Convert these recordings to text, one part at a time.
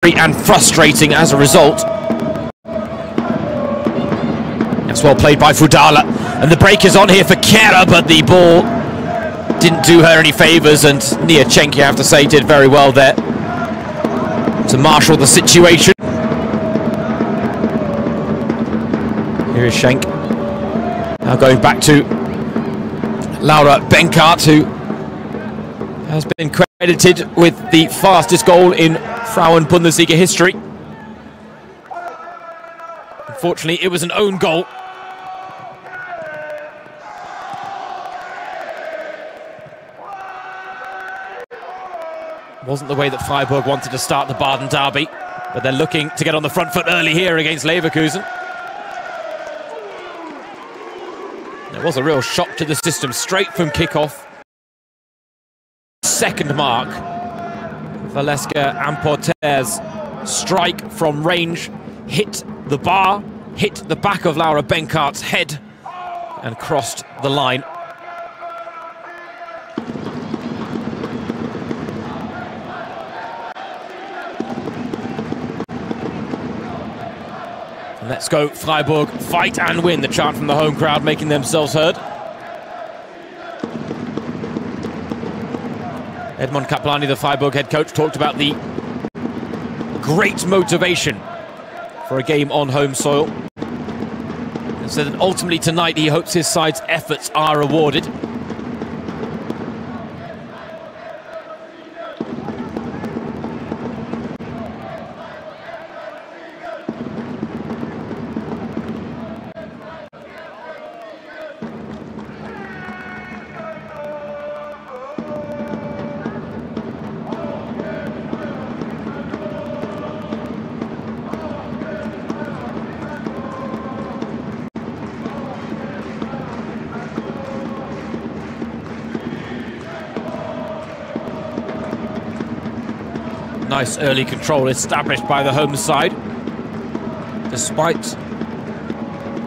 and frustrating as a result. That's well played by Fudala, and the break is on here for Kera, but the ball didn't do her any favours, and Niachenko, I have to say, did very well there to marshal the situation. Here is Schenk, now going back to Laura Benkart, who has been credited with the fastest goal in Frauen-Bundesliga history. Unfortunately, it was an own goal. Wasn't the way that Freiburg wanted to start the Baden derby, but they're looking to get on the front foot early here against Leverkusen. It was a real shock to the system, straight from kickoff. Second mark. Valeska Amporter's strike from range hit the bar, hit the back of Laura Benkart's head, and crossed the line. Let's go Freiburg, fight and win. The chant from the home crowd making themselves heard. Edmond Kaplani, the Freiburg head coach, talked about the great motivation for a game on home soil. And said that ultimately tonight he hopes his side's efforts are rewarded. Nice early control established by the home side, despite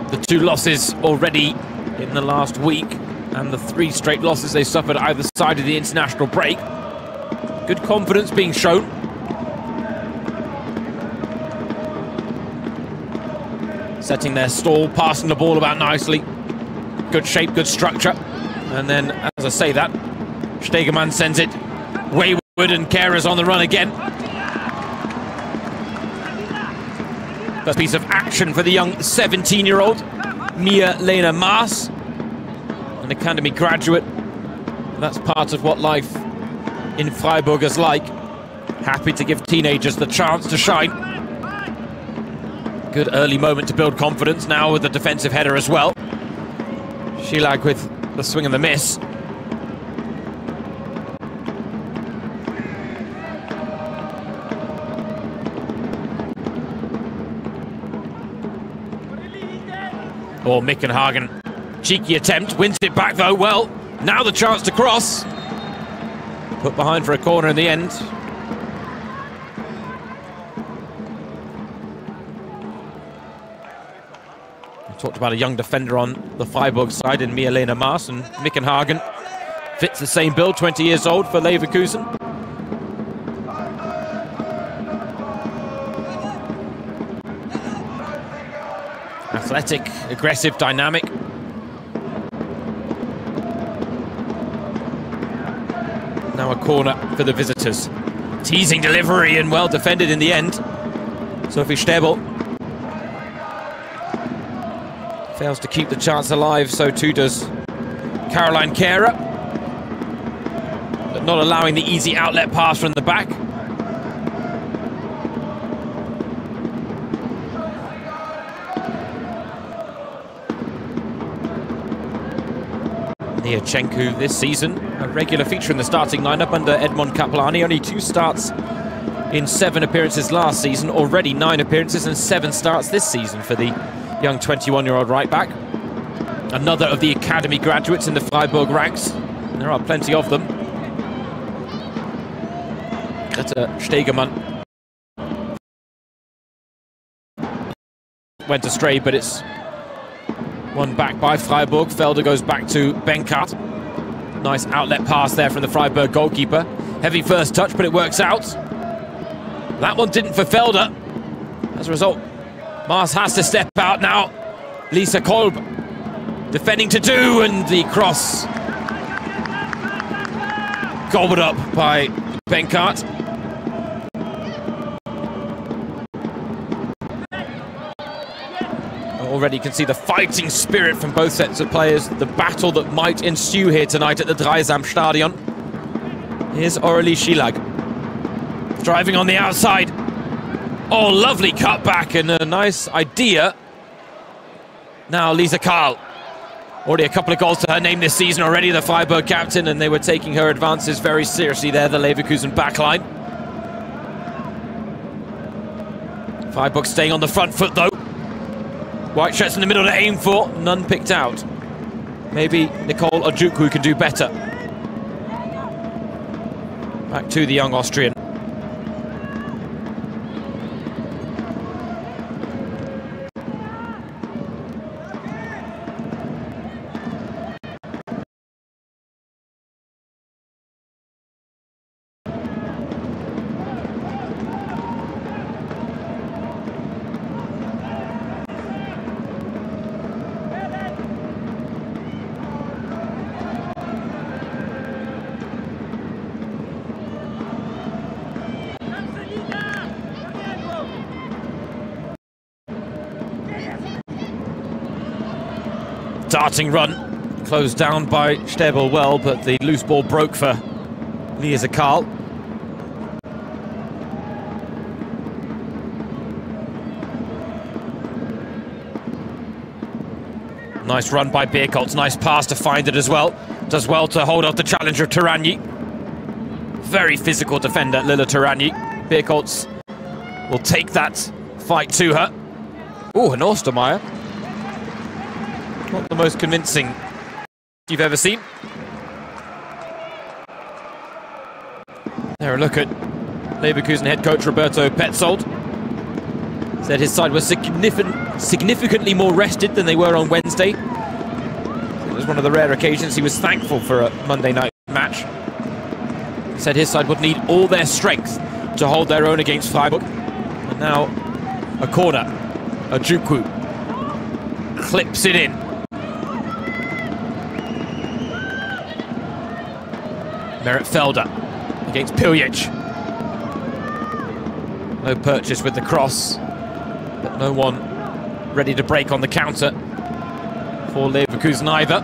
the 2 losses already in the last week and the 3 straight losses they suffered either side of the international break. Good confidence being shown. Setting their stall, passing the ball about nicely. Good shape, good structure. And then, as I say that, Stegemann sends it wayward and Kera's on the run again. First piece of action for the young 17-year-old, Mia-Lena Maas, an academy graduate. That's part of what life in Freiburg is like. Happy to give teenagers the chance to shine. Good early moment to build confidence, now with the defensive header as well. Schilag with the swing and the miss. Or Mickenhagen, cheeky attempt, wins it back though. Well, now the chance to cross. Put behind for a corner in the end. We talked about a young defender on the Freiburg side in Mia-Lena Maas, and Mickenhagen fits the same bill, 20 years old for Leverkusen. Athletic, aggressive, dynamic. Now a corner for the visitors. Teasing delivery and well defended in the end. Sophie Stäbel fails to keep the chance alive, so too does Caroline Kera. But not allowing the easy outlet pass from the back. Niachenko this season, a regular feature in the starting lineup under Edmond Kaplani. Only 2 starts in 7 appearances last season, already 9 appearances and 7 starts this season for the young 21-year-old right-back. Another of the academy graduates in the Freiburg ranks. There are plenty of them. Stegemann went astray, but it's won back by Freiburg. Felder goes back to Benkart. Nice outlet pass there from the Freiburg goalkeeper. Heavy first touch, but it works out. That one didn't for Felder. As a result, Mars has to step out now. Lisa Kolb defending to do, and the cross gobbled up by Benkart. Already you can see the fighting spirit from both sets of players, the battle that might ensue here tonight at the Dreisam Stadion. Here's Aurélie Schilag, driving on the outside. Oh, lovely cutback and a nice idea. Now Lisa Karl, already a couple of goals to her name this season already, the Freiburg captain, and they were taking her advances very seriously there, the Leverkusen backline. Freiburg staying on the front foot though. White shirts in the middle to aim for, none picked out. Maybe Nicole Ojukwu can do better. Back to the young Austrian. Darting run, closed down by Stäbel well, but the loose ball broke for Lisa Karl. Nice run by Birkholz, nice pass to find it as well. Does well to hold off the challenger Taranyi. Very physical defender, Lila Taranyi. Birkholz will take that fight to her. Oh, and Ostermeier. Not the most convincing you've ever seen. There, a look at Leverkusen head coach Roberto Petzold. Said his side was significantly more rested than they were on Wednesday. It was one of the rare occasions he was thankful for a Monday night match. He said his side would need all their strength to hold their own against Freiburg. And now a corner. Ojukwu clips it in. Merit Felder against Piljic. No purchase with the cross, but no one ready to break on the counter for Leverkusen either.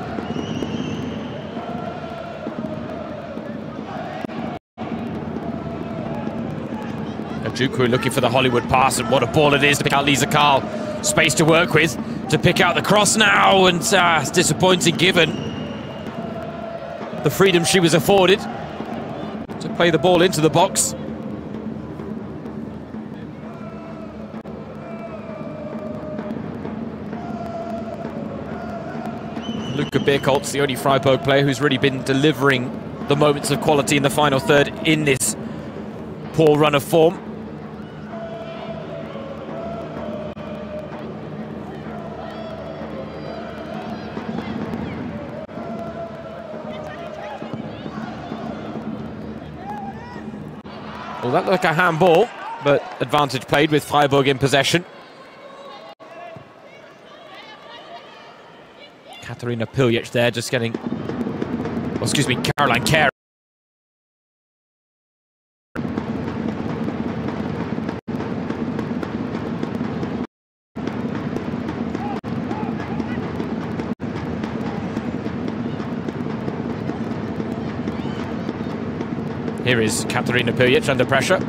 Ojukwu looking for the Hollywood pass, and what a ball it is to pick out Lisa Karl. Space to work with, to pick out the cross now, and it's disappointing given the freedom she was afforded to play the ball into the box. Luca Birkholz, the only Freiburg player who's really been delivering the moments of quality in the final third in this poor run of form. Well, that looked like a handball, but advantage played with Freiburg in possession. Katharina Piljic there, just getting... Oh, excuse me, Caroline Kerr. Here is Katharina Piljic under pressure.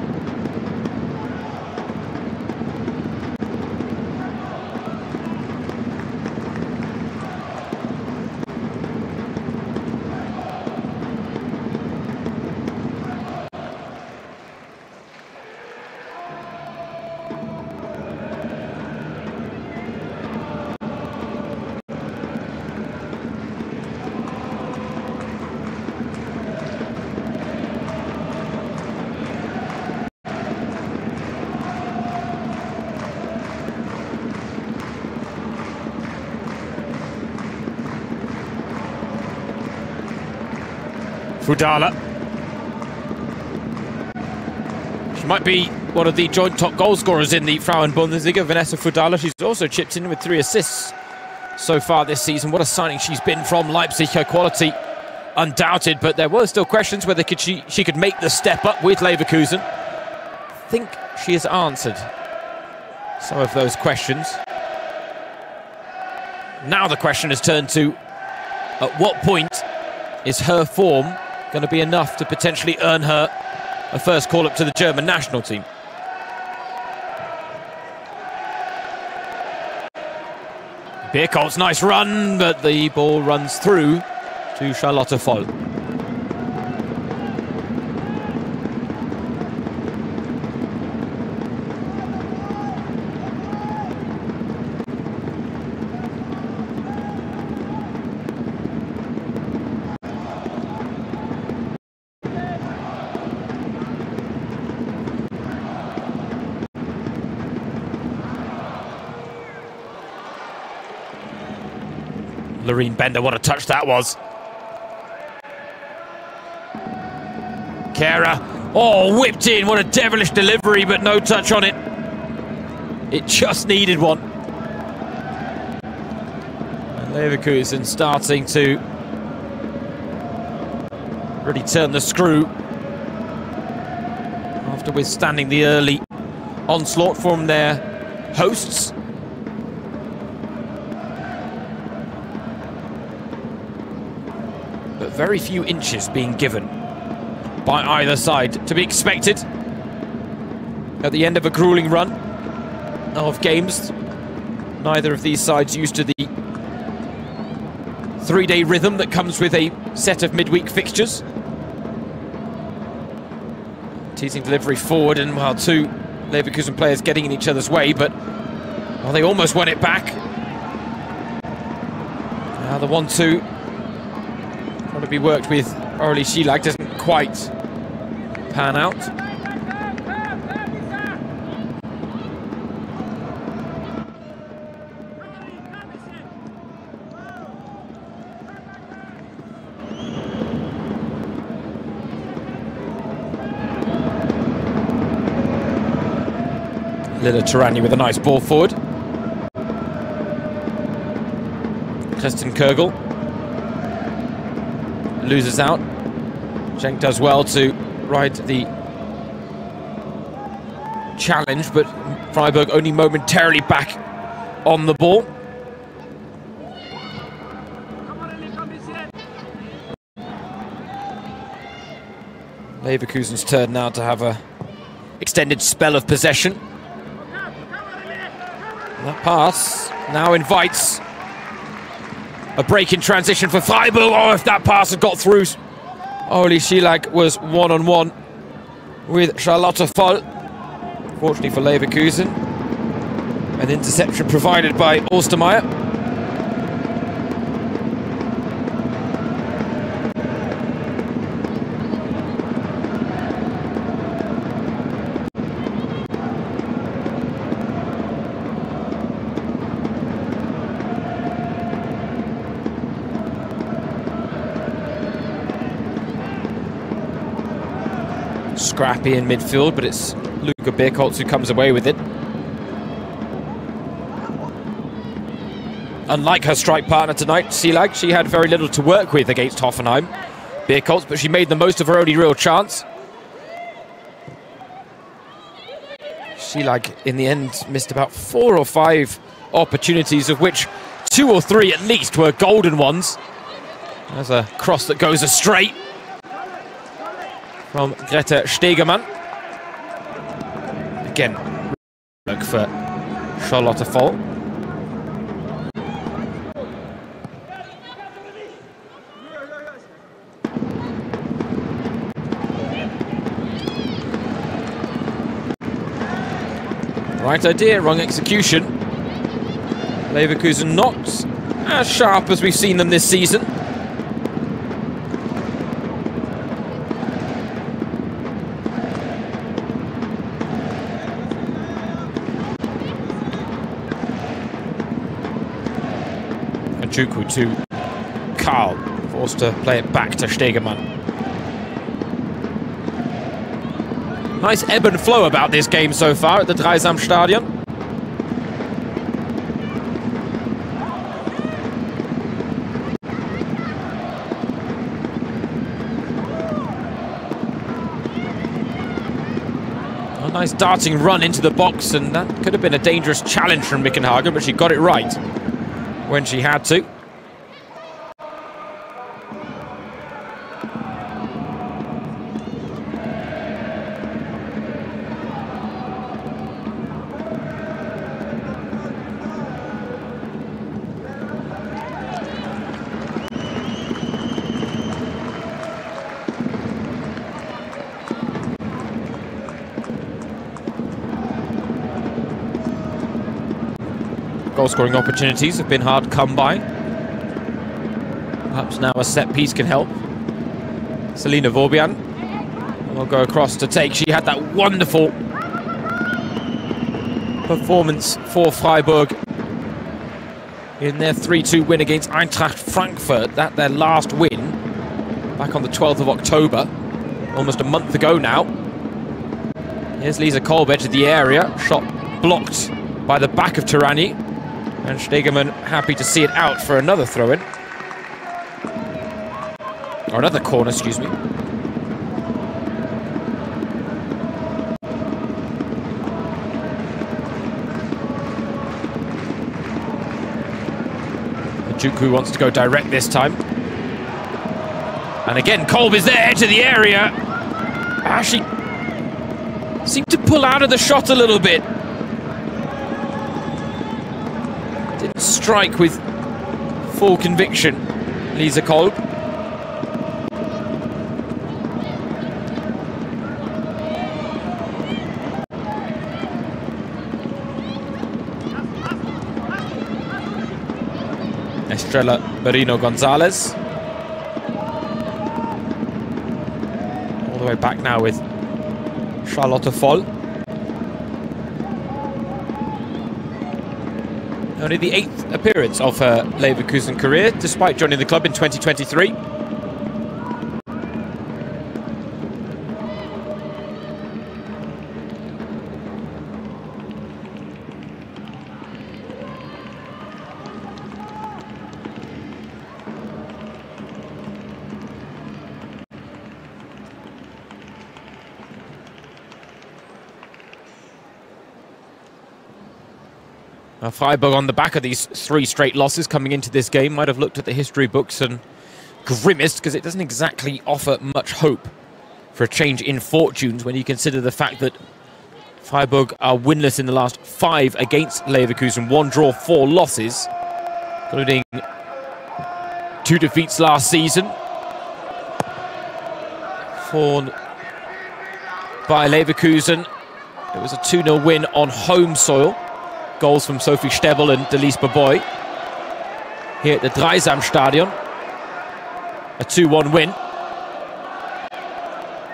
Fudala. She might be one of the joint top goal scorers in the Frauen-Bundesliga, Vanessa Fudala. She's also chipped in with 3 assists so far this season. What a signing she's been from Leipzig. Her quality undoubted, but there were still questions whether she could make the step up with Leverkusen. I think she has answered some of those questions. Now the question has turned to, at what point is her form going to be enough to potentially earn her a first call-up to the German national team? Bierkolt's nice run, but the ball runs through to Charlotte Voll. Loreen Bender, what a touch that was. Kara, oh, whipped in, what a devilish delivery, but no touch on it. It just needed one. And Leverkusen starting to really turn the screw after withstanding the early onslaught from their hosts. But very few inches being given by either side, to be expected at the end of a grueling run of games. Neither of these sides used to the 3-day rhythm that comes with a set of midweek fixtures. Teasing delivery forward, and well, 2 Leverkusen players getting in each other's way, but well, they almost won it back. Now the 1-2 trying to be worked with Aurelie Schielag doesn't quite pan out. Lila Tarani with a nice ball forward. Kristen Kogel loses out. Schenk does well to ride the challenge, but Freiburg only momentarily back on the ball. Leverkusen's turn now to have a extended spell of possession. And that pass now invites a break in transition for Freiburg. Oh, if that pass had got through, Aurelie Schielag was one-on-one with Charlotte Voll. Fortunately for Leverkusen, an interception provided by Ostermeier. Scrappy in midfield, but it's Luca Bierkoltz who comes away with it. Unlike her strike partner tonight, Schielag, she had very little to work with against Hoffenheim. Bierkoltz, but she made the most of her only real chance. Schielag, in the end, missed about 4 or 5 opportunities, of which 2 or 3 at least were golden ones. There's a cross that goes astray from Greta Stegemann. Again, look for Charlotte Voll. Right idea, wrong execution. Leverkusen not as sharp as we've seen them this season. Juku to Karl, forced to play it back to Stegemann. Nice ebb and flow about this game so far at the Dreisamstadion. A nice darting run into the box, and that could have been a dangerous challenge from Mickenhagen, but she got it right when she had to. Goal-scoring opportunities have been hard come by. Perhaps now a set piece can help. Selina Vorbian will go across to take. She had that wonderful performance for Freiburg in their 3-2 win against Eintracht Frankfurt. That their last win back on the 12th of October, almost a month ago now. Here's Lisa Kolb, edge of the area. Shot blocked by the back of Tirani. And Stegemann happy to see it out for another throw-in. Or another corner, excuse me. Juku wants to go direct this time. And again, Kolb is there, edge of the area. She seemed to pull out of the shot a little bit. Didn't strike with full conviction, Lisa Kolb. Estrella Merino Gonzalez. All the way back now with Charlotte Voll. Only the 8th appearance of her Leverkusen career, despite joining the club in 2023. Freiburg, on the back of these 3 straight losses coming into this game, might have looked at the history books and grimaced, because it doesn't exactly offer much hope for a change in fortunes when you consider the fact that Freiburg are winless in the last 5 against Leverkusen, 1 draw, 4 losses, including 2 defeats last season. For Bayer Leverkusen, it was a 2-0 win on home soil. Goals from Sophie Stebel and Delise Baboy here at the Dreisamstadion. A 2-1 win.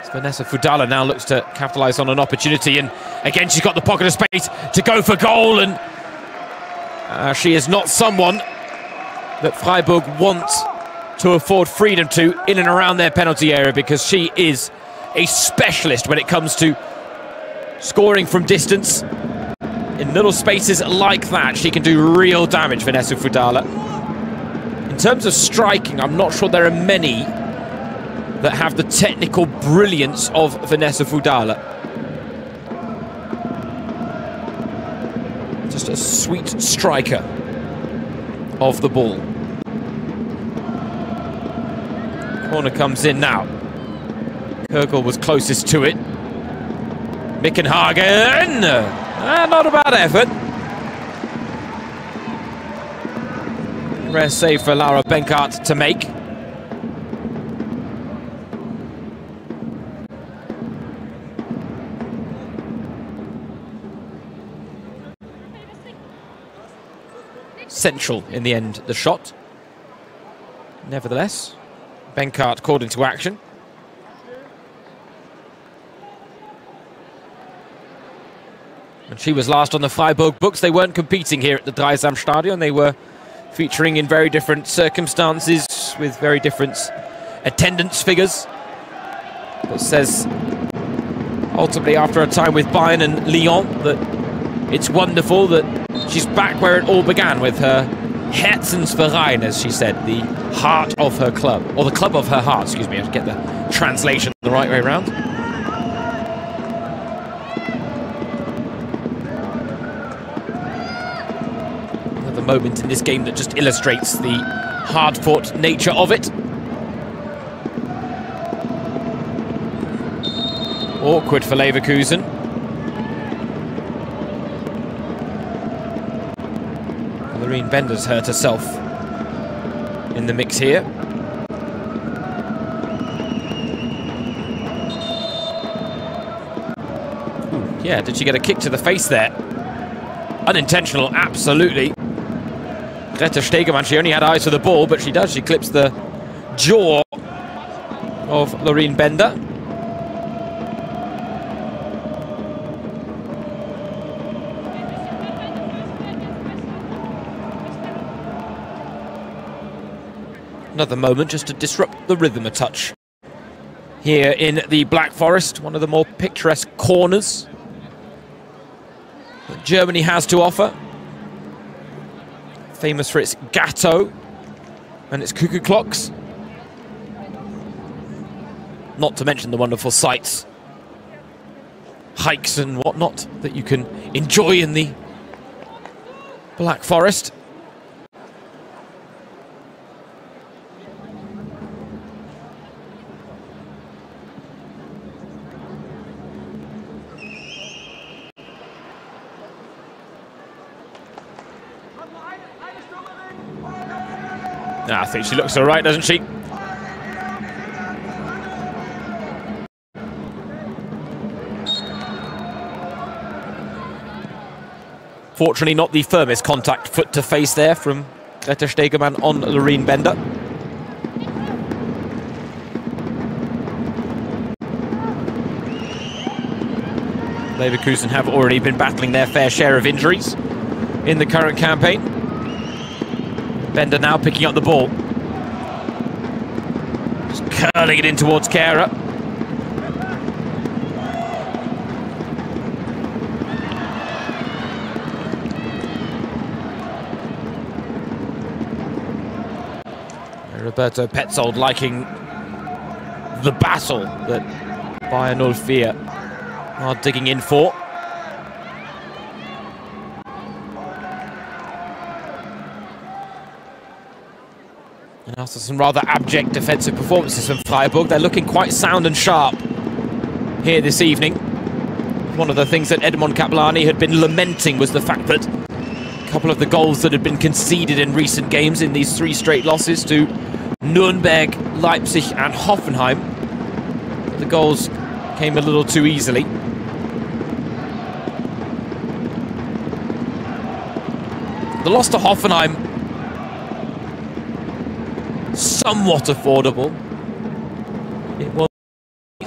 So Vanessa Fudala now looks to capitalise on an opportunity, and again she's got the pocket of space to go for goal, and she is not someone that Freiburg want to afford freedom to in and around their penalty area, because she is a specialist when it comes to scoring from distance. In little spaces like that, she can do real damage, Vanessa Fudala. In terms of striking, I'm not sure there are many that have the technical brilliance of Vanessa Fudala. Just a sweet striker of the ball. Corner comes in now. Kirkle was closest to it. Mickenhagen! Not a bad effort. Rare save for Laura Benkart to make. Central in the end, the shot. Nevertheless, Benkart called into action. And she was last on the Freiburg books. They weren't competing here at the Dreisamstadion. They were featuring in very different circumstances with very different attendance figures. But says ultimately after a time with Bayern and Lyon, that it's wonderful that she's back where it all began, with her Herzensverein, as she said, the heart of her club, or the club of her heart, excuse me, I have to get the translation the right way around. Another moment in this game that just illustrates the hard-fought nature of it. Awkward for Leverkusen. Loreen Bender's hurt herself in the mix here. Ooh, yeah, did she get a kick to the face there? Unintentional, absolutely. Greta Stegemann, she only had eyes for the ball, but she does. She clips the jaw of Loreen Bender. Another moment just to disrupt the rhythm a touch. Here in the Black Forest, one of the more picturesque corners that Germany has to offer. Famous for its Gâteau and its cuckoo clocks. Not to mention the wonderful sights, hikes and whatnot that you can enjoy in the Black Forest. I think she looks all right, doesn't she? Fortunately, not the firmest contact foot to face there from Greta Stegemann on Loreen Bender. Leverkusen have already been battling their fair share of injuries in the current campaign. Bender now picking up the ball. Just curling it in towards Kara. Roberto Petzold liking the battle that Bayer 04 are digging in for. And after some rather abject defensive performances from Freiburg, they're looking quite sound and sharp here this evening. One of the things that Edmond Kaplani had been lamenting was the fact that a couple of the goals that had been conceded in recent games in these 3 straight losses to Nuremberg, Leipzig and Hoffenheim, the goals came a little too easily. The loss to Hoffenheim, somewhat affordable. It was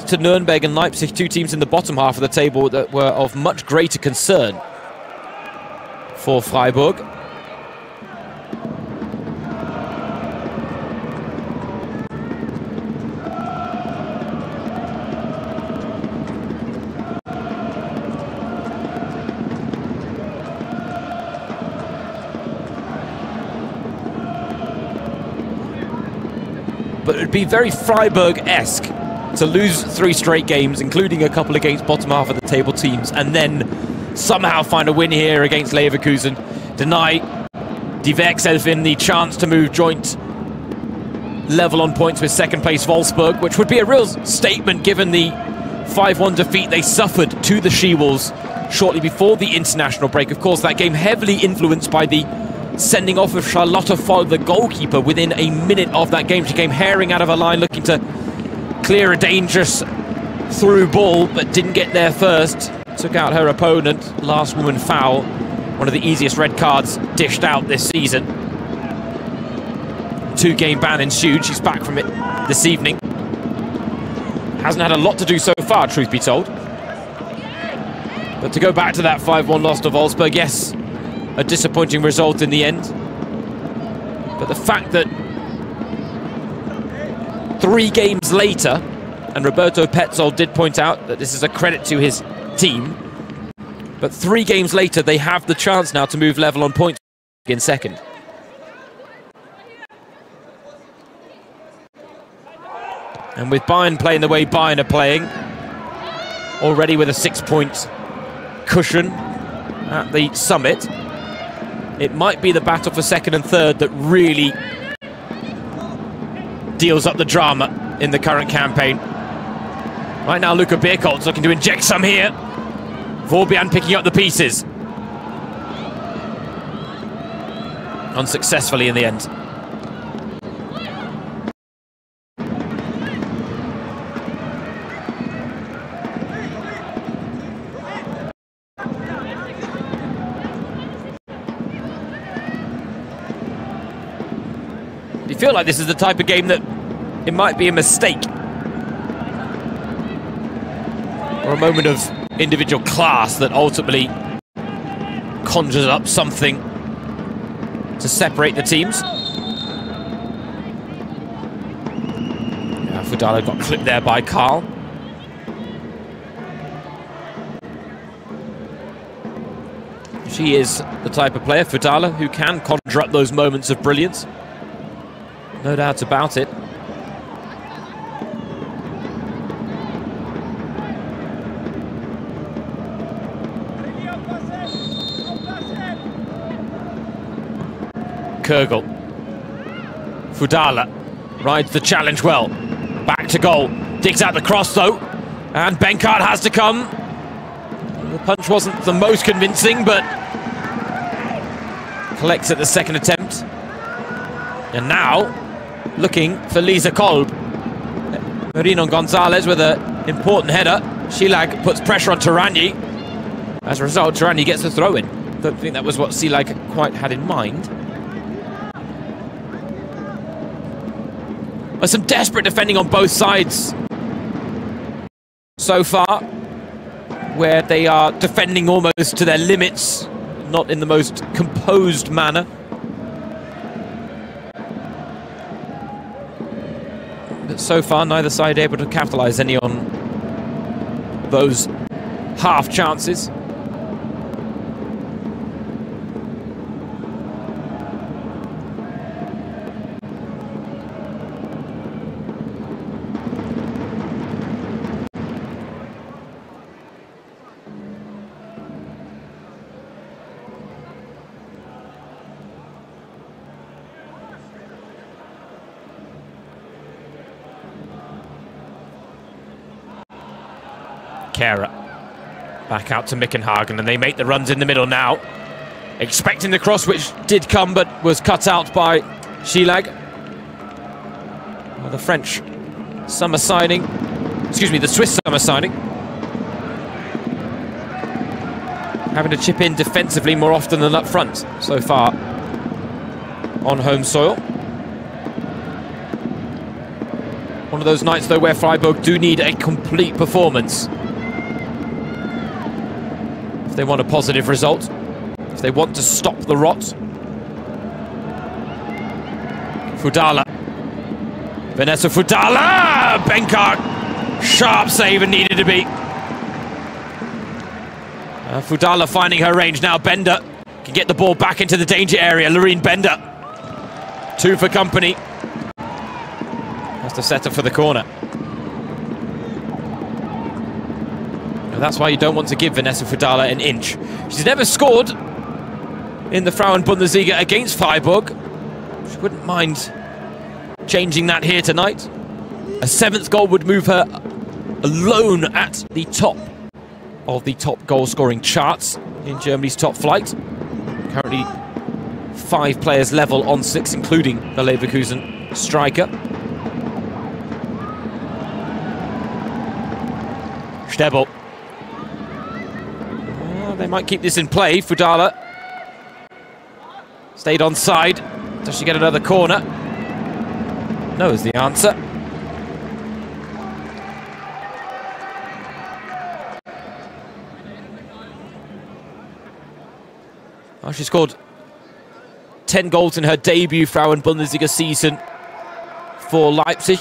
to Nuremberg and Leipzig, 2 teams in the bottom half of the table that were of much greater concern for Freiburg. But it would be very Freiburg-esque to lose 3 straight games, including a couple against bottom half of the table teams, and then somehow find a win here against Leverkusen, deny Die Werkselfin the chance to move joint level on points with second place Wolfsburg, which would be a real statement given the 5-1 defeat they suffered to the She-Wolves shortly before the international break. Of course, that game heavily influenced by the sending off of Charlotte Voll, the goalkeeper, within a minute of that game. She came herring out of her line looking to clear a dangerous through ball, but didn't get there first. Took out her opponent. Last woman foul. One of the easiest red cards dished out this season. 2-game ban ensued. She's back from it this evening. Hasn't had a lot to do so far, truth be told. But to go back to that 5-1 loss to Wolfsburg, yes, a disappointing result in the end. But the fact that 3 games later, And Roberto Petzold did point out that this is a credit to his team. But 3 games later, they have the chance now to move level on points in second. And with Bayern playing the way Bayern are playing, already with a 6-point cushion at the summit, it might be the battle for second and third that really deals up the drama in the current campaign. Right now, Luka Bierkolt's looking to inject some here. Vorbian picking up the pieces. Unsuccessfully in the end. Do you feel like this is the type of game that it might be a mistake? Or a moment of individual class that ultimately conjures up something to separate the teams. Yeah, Fudala got clipped there by Karl. She is the type of player, Fudala, who can conjure up those moments of brilliance. No doubt about it. Kurgel. Fudala rides the challenge well. Back to goal. Digs out the cross though. And Benkart has to come. The punch wasn't the most convincing, but collects at the second attempt. And now, looking for Lisa Kolb. Marino Gonzalez with an important header. Silag puts pressure on Taranyi. As a result, Taranyi gets the throw-in. Don't think that was what Silag quite had in mind. But some desperate defending on both sides so far, where they are defending almost to their limits, not in the most composed manner. But so far, neither side able to capitalise any on those half chances. Kehrer back out to Mickenhagen, and they make the runs in the middle now, expecting the cross, which did come but was cut out by Silag. Well, the French summer signing, excuse me, the Swiss summer signing, having to chip in defensively more often than up front so far on home soil. One of those nights though where Freiburg do need a complete performance if they want a positive result, if they want to stop the rot. Fudala. Vanessa Fudala! Benkart! Sharp save and needed to be. Fudala finding her range now. Bender can get the ball back into the danger area. Loreen Bender. 2 for company. Has to set up for the corner. That's why you don't want to give Vanessa Fudala an inch. She's never scored in the Frauen-Bundesliga against Freiburg. She wouldn't mind changing that here tonight. A 7th goal would move her alone at the top of the top goal-scoring charts in Germany's top flight. Currently 5 players level on 6, including the Leverkusen striker. Stebel. They might keep this in play. Fudala stayed on side. Does she get another corner? No is the answer. Oh, she scored 10 goals in her debut Frauen-Bundesliga season for Leipzig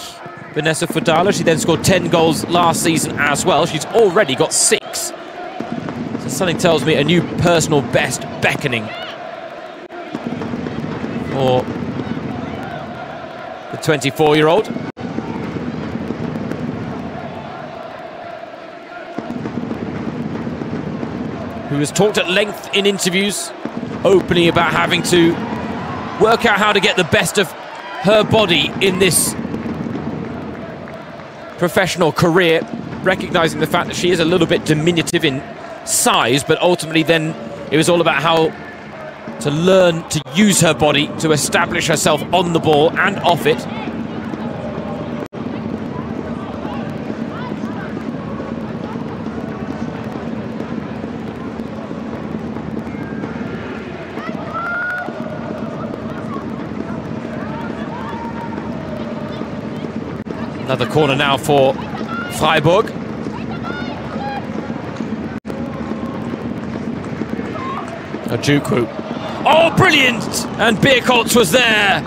Vanessa Fudala. She then scored 10 goals last season as well. She's already got 6. So something tells me a new personal best beckoning for the 24-year-old. Who has talked at length in interviews, openly about having to work out how to get the best of her body in this professional career, recognising the fact that she is a little bit diminutive in size, but ultimately then it was all about how to learn to use her body to establish herself on the ball and off it. Another corner now for Freiburg. Ojukwu. Oh, brilliant! And Bierkoltz was there,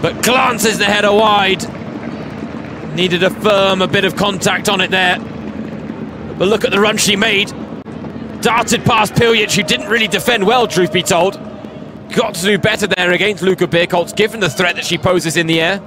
but glances the header wide. Needed a bit of contact on it there. But look at the run she made. Darted past Piljic, who didn't really defend well, truth be told. Got to do better there against Luka Bierkoltz, given the threat that she poses in the air.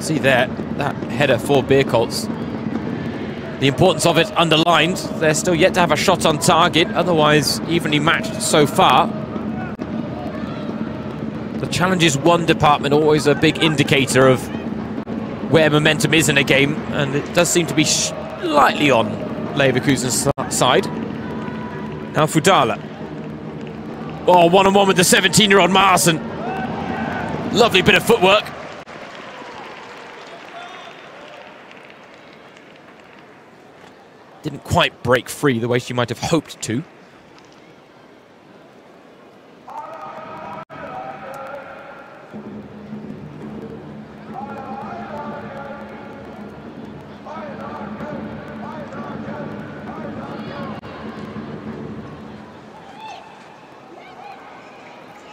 See there, that header for Bierkoltz. The importance of it underlined. They're still yet to have a shot on target, otherwise evenly matched so far. The challenges one department, always a big indicator of where momentum is in a game, and it does seem to be slightly on Leverkusen's side. Now Fudala. Oh, one-on-one with the 17-year-old Maassen. Lovely bit of footwork. Didn't quite break free the way she might have hoped to.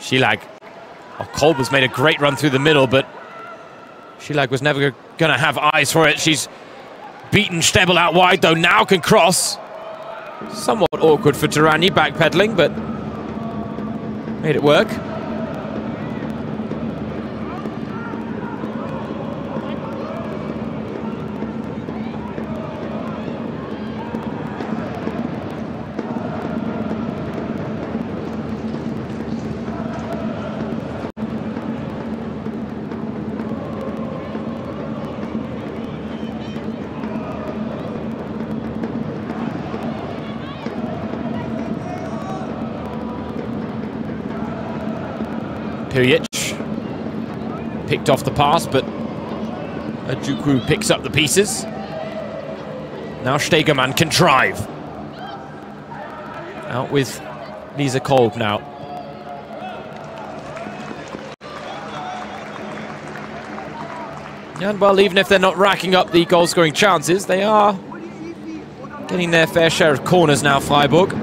Schilag. Oh, Kolber's made a great run through the middle, but Schilag was never going to have eyes for it. She's beaten Stebel out wide, though, now can cross. Somewhat awkward for Tarani, backpedaling, but made it work. Piljic picked off the pass, but Ojukwu picks up the pieces. Now Stegemann can drive. Out with Lisa Kolb now. And well, even if they're not racking up the goal-scoring chances, they are getting their fair share of corners now, Freiburg.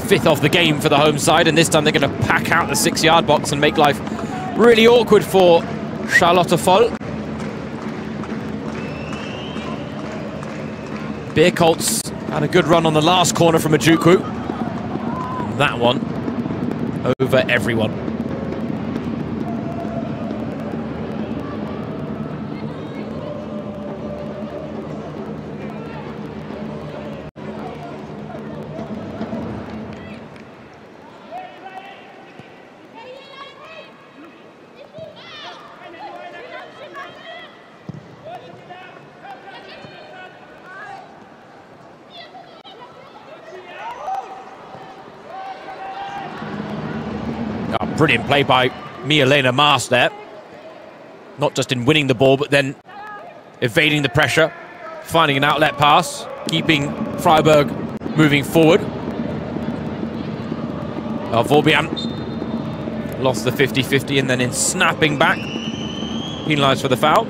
Fifth of the game for the home side, and this time they're going to pack out the 6-yard box and make life really awkward for Charlotte Voll. Bierkoltz had a good run on the last corner from Ojukwu. That one over everyone. Brilliant play by Mia-Lena Maas there. Not just in winning the ball, but then evading the pressure, finding an outlet pass, keeping Freiburg moving forward. Vorbian lost the 50-50 and then in snapping back, penalised for the foul.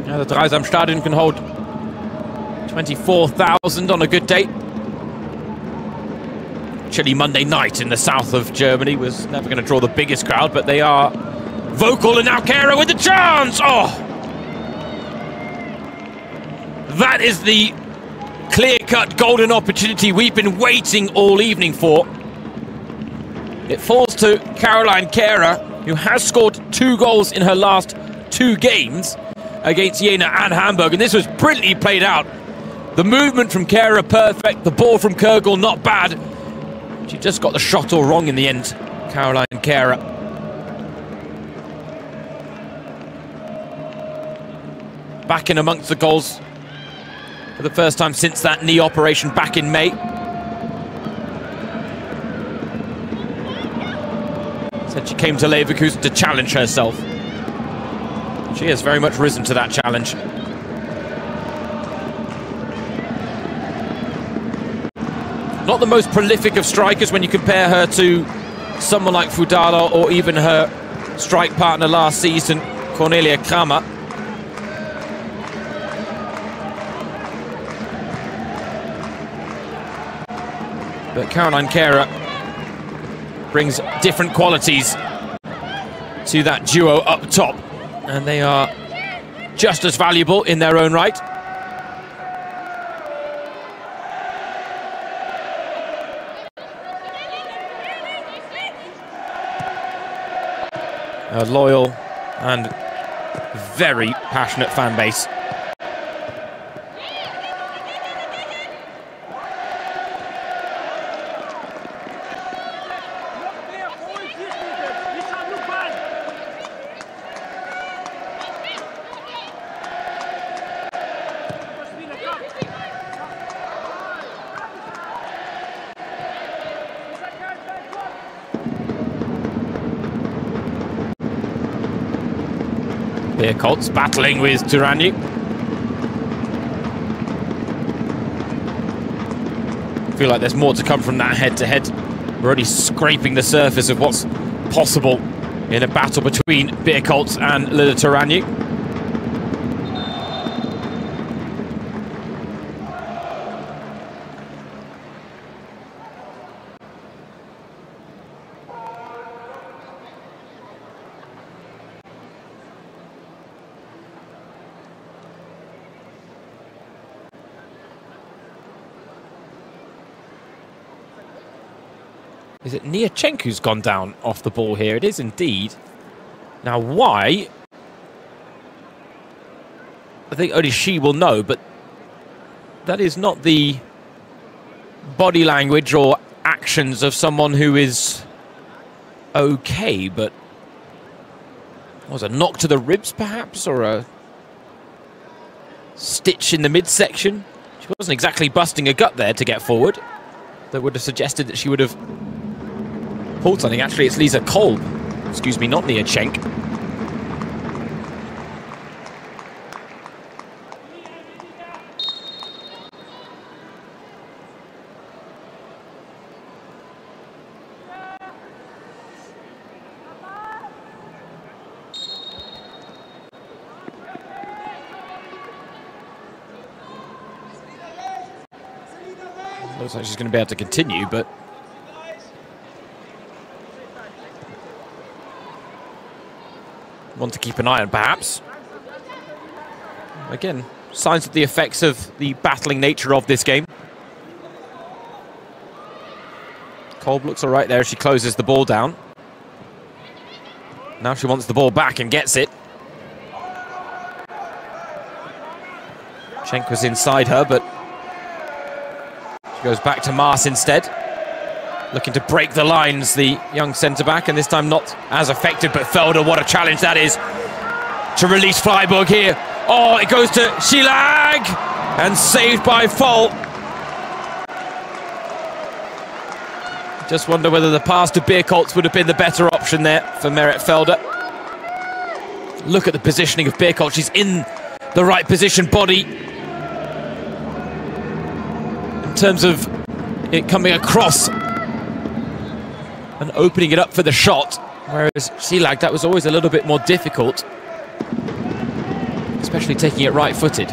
Now the Dreisamstadion can hold 24,000 on a good day. Chilly Monday night in the south of Germany was never going to draw the biggest crowd, but they are vocal, and now Kehrer with the chance! Oh! That is the clear-cut golden opportunity we've been waiting all evening for. It falls to Caroline Kehrer, who has scored 2 goals in her last 2 games against Jena and Hamburg, and this was brilliantly played out. The movement from Kehrer perfect, the ball from Kürgel not bad. She just got the shot all wrong in the end, Caroline Kehrer. Back in amongst the goals for the first time since that knee operation back in May. Said she came to Leverkusen to challenge herself. She has very much risen to that challenge. Not the most prolific of strikers when you compare her to someone like Fudala or even her strike partner last season, Cornelia Kramer. But Caroline Kehrer brings different qualities to that duo up top, and they are just as valuable in their own right. A loyal and very passionate fan base. Here Colts battling with Turanyi. Feel like there's more to come from that head-to-head. We're already scraping the surface of what's possible in a battle between Beerkoltz and Lila Turanyi. Is it Niachenko who's gone down off the ball here? It is indeed. Now why? I think only she will know, but that is not the body language or actions of someone who is okay, but was a knock to the ribs perhaps, or a stitch in the midsection? She wasn't exactly busting a gut there to get forward. That would have suggested that she would have pulled something. Actually, it's Lisa Kolb. Excuse me, not Niachenko. Looks like she's going to be able to continue, but one to keep an eye on, perhaps. Again, signs of the effects of the battling nature of this game. Kolb looks all right there as she closes the ball down. Now she wants the ball back and gets it. Schenk was inside her, but she goes back to Maas instead. Looking to break the lines, the young centre-back, and this time not as effective, but Felder, what a challenge that is to release Freiburg here. Oh, it goes to Schilag, and saved by Foll. Just wonder whether the pass to Bierkoltz would have been the better option there for Meretfelder. Look at the positioning of Bierkoltz. She's in the right position, body. In terms of it coming across and opening it up for the shot. Whereas Silag, that was always a little bit more difficult. Especially taking it right-footed.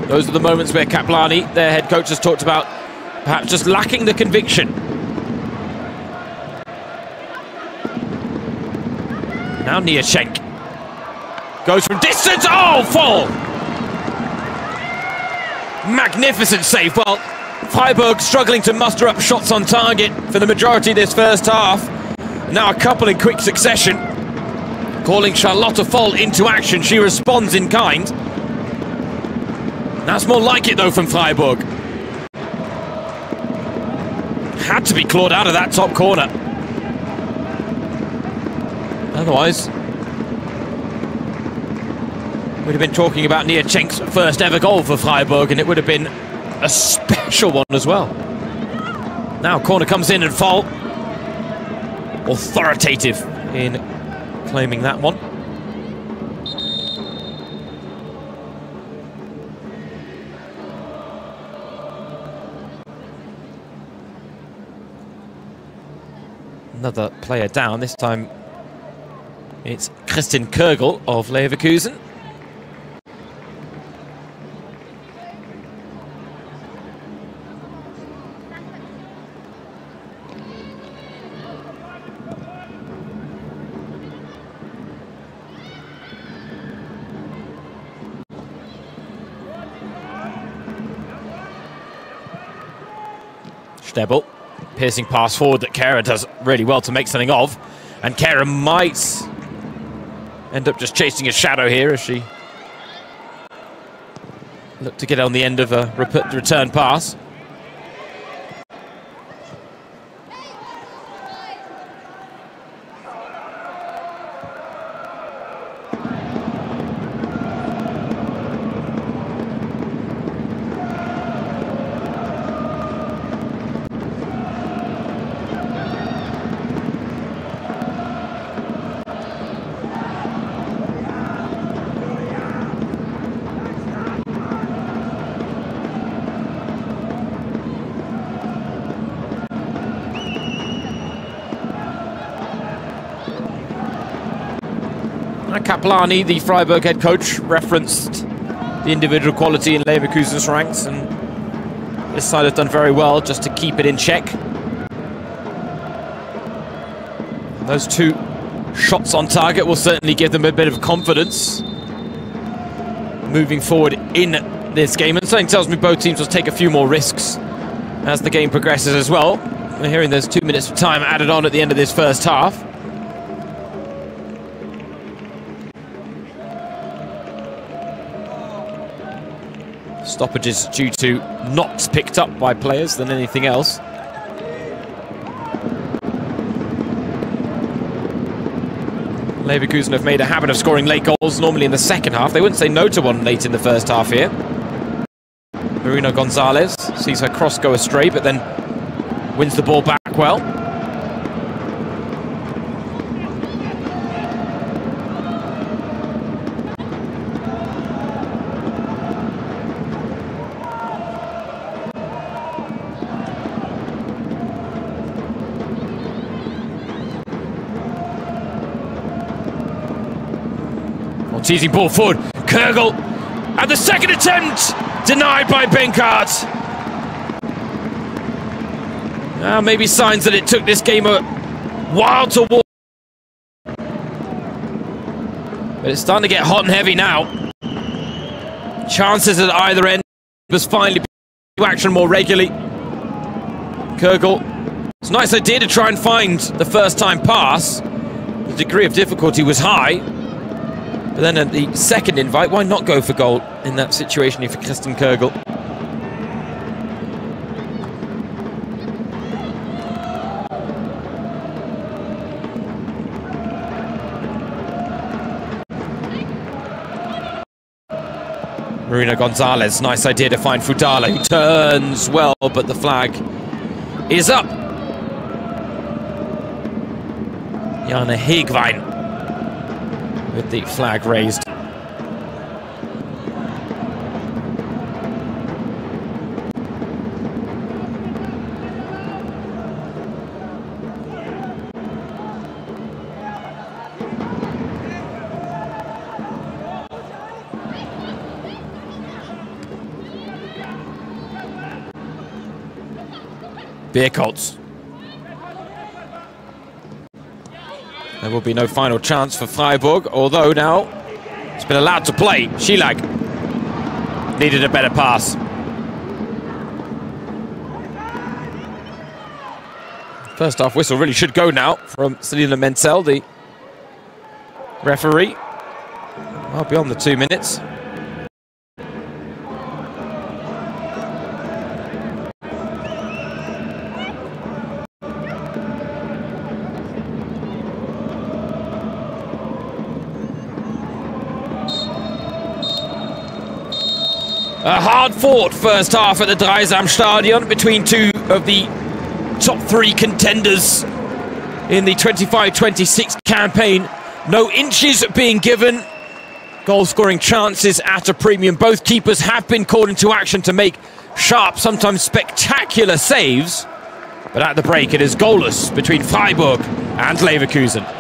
Those are the moments where Kaplani, their head coach, has talked about perhaps just lacking the conviction. Now Niachenk goes from distance. Oh, fall! Magnificent save. Well, Freiburg struggling to muster up shots on target for the majority of this first half. Now a couple in quick succession. Calling Charlotte Fall into action. She responds in kind. That's more like it, though, from Freiburg. Had to be clawed out of that top corner. Otherwise, we'd have been talking about Niachenk's first ever goal for Freiburg, and it would have been a special one as well. Now corner comes in and Fall authoritative in claiming that one. Another player down, this time it's Kristin Kögel of Leverkusen. Stebel, piercing pass forward that Kara does really well to make something of, and Kara might end up just chasing a shadow here as she looked to get on the end of a return pass. Kaplani, the Freiburg head coach, referenced the individual quality in Leverkusen's ranks, and this side have done very well just to keep it in check. Those two shots on target will certainly give them a bit of confidence moving forward in this game, and something tells me both teams will take a few more risks as the game progresses as well. We're hearing there's 2 minutes of time added on at the end of this first half. Stoppages due to knocks picked up by players than anything else. Leverkusen have made a habit of scoring late goals, normally in the second half. They wouldn't say no to one late in the first half here. Marina Gonzalez sees her cross go astray, but then wins the ball back well. Teasing ball forward, Kögel, and the second attempt denied by Benkart. Now maybe signs that it took this game a while to walk. But it's starting to get hot and heavy now. Chances at either end was finally to action more regularly. Kögel, it's a nice idea to try and find the first time pass. The degree of difficulty was high. But then at the second invite, why not go for goal in that situation if you're Kristin Kögel? Marina Gonzalez, nice idea to find Fudala, who turns well, but the flag is up. Jana Hegwein with the flag raised. Bierkoltz. There will be no final chance for Freiburg, although now it's been allowed to play. Schilag needed a better pass. First half whistle really should go now from Selina Menzel, the referee. Well, beyond the 2 minutes. A hard-fought first half at the Dreisamstadion between two of the top 3 contenders in the 25-26 campaign. No inches being given. Goal-scoring chances at a premium. Both keepers have been called into action to make sharp, sometimes spectacular saves. But at the break, it is goalless between Freiburg and Leverkusen.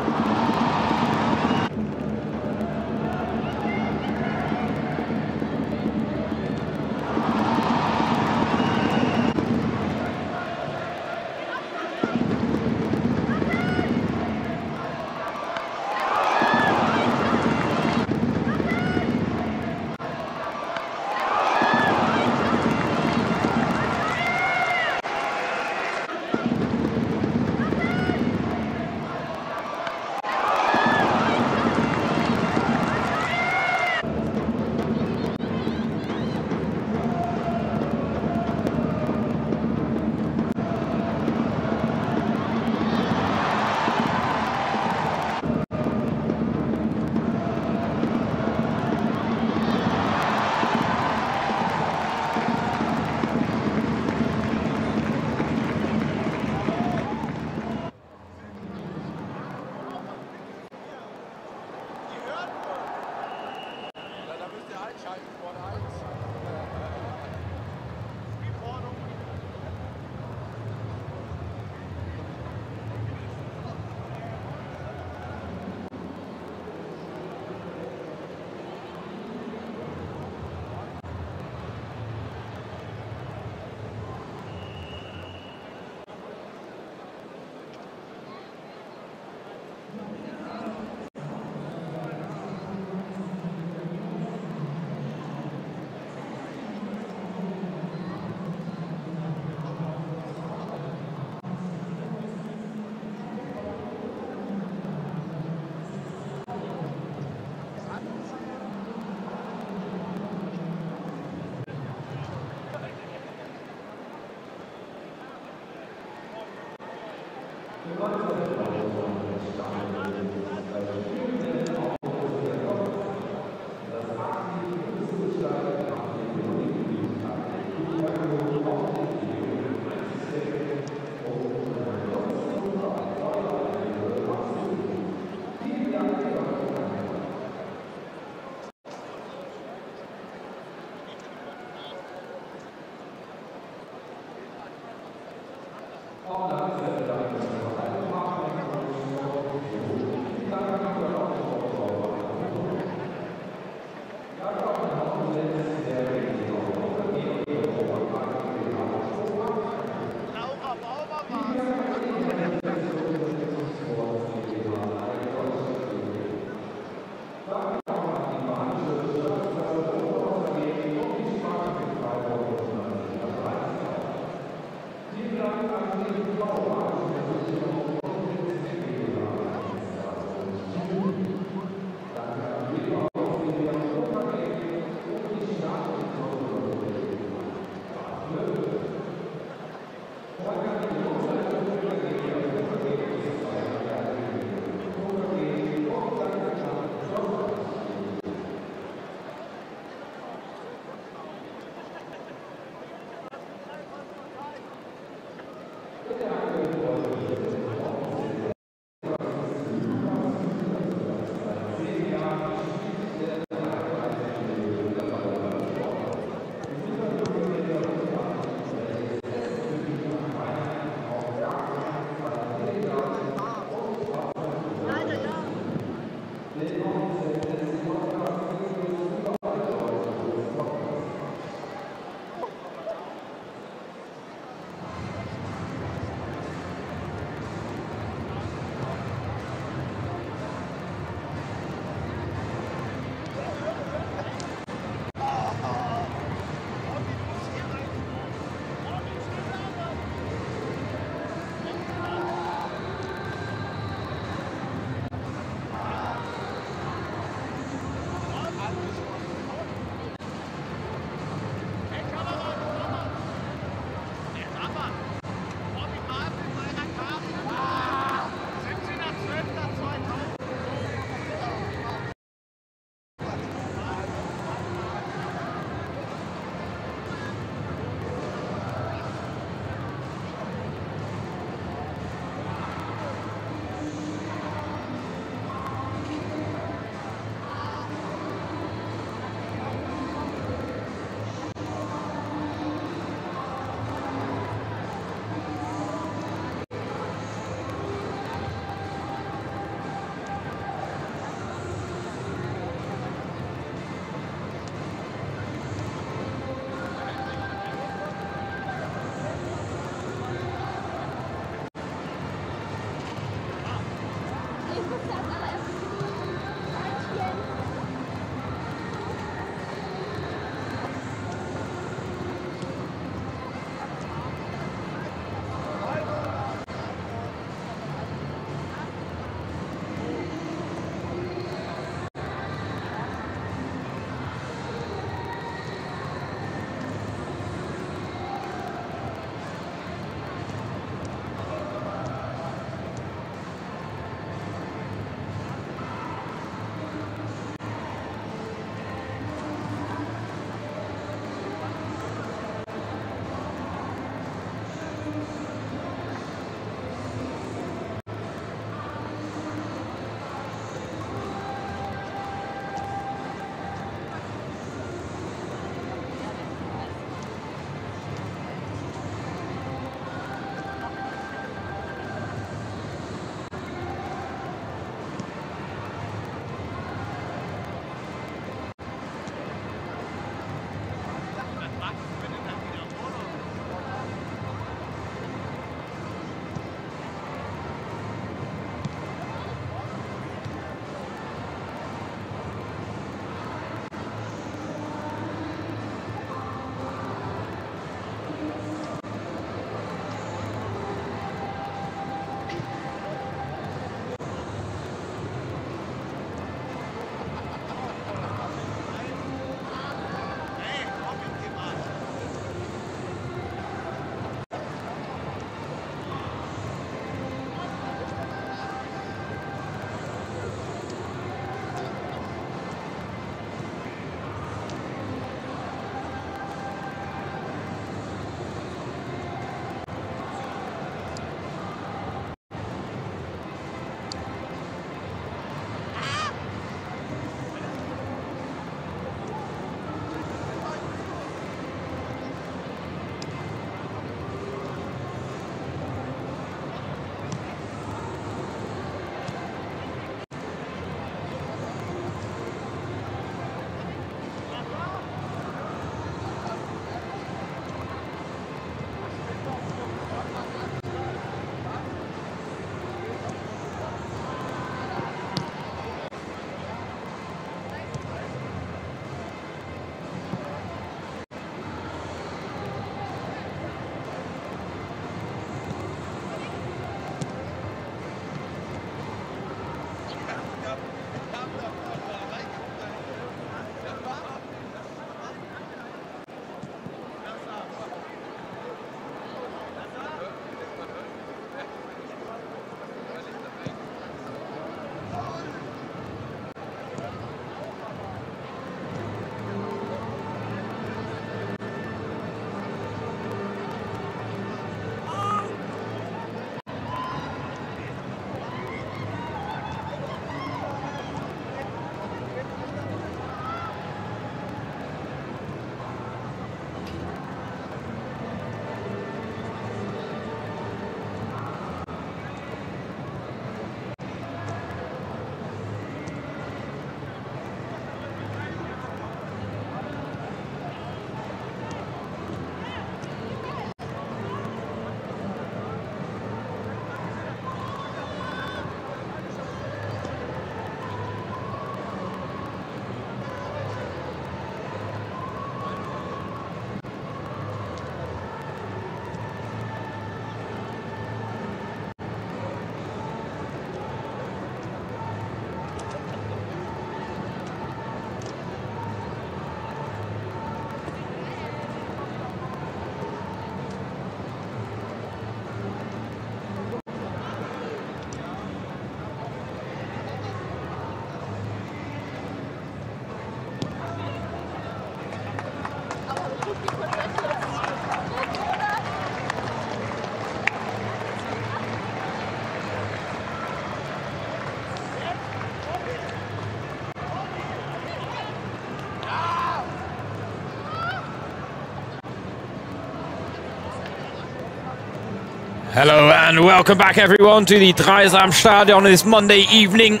Hello and welcome back everyone to the Dreisamstadion this Monday evening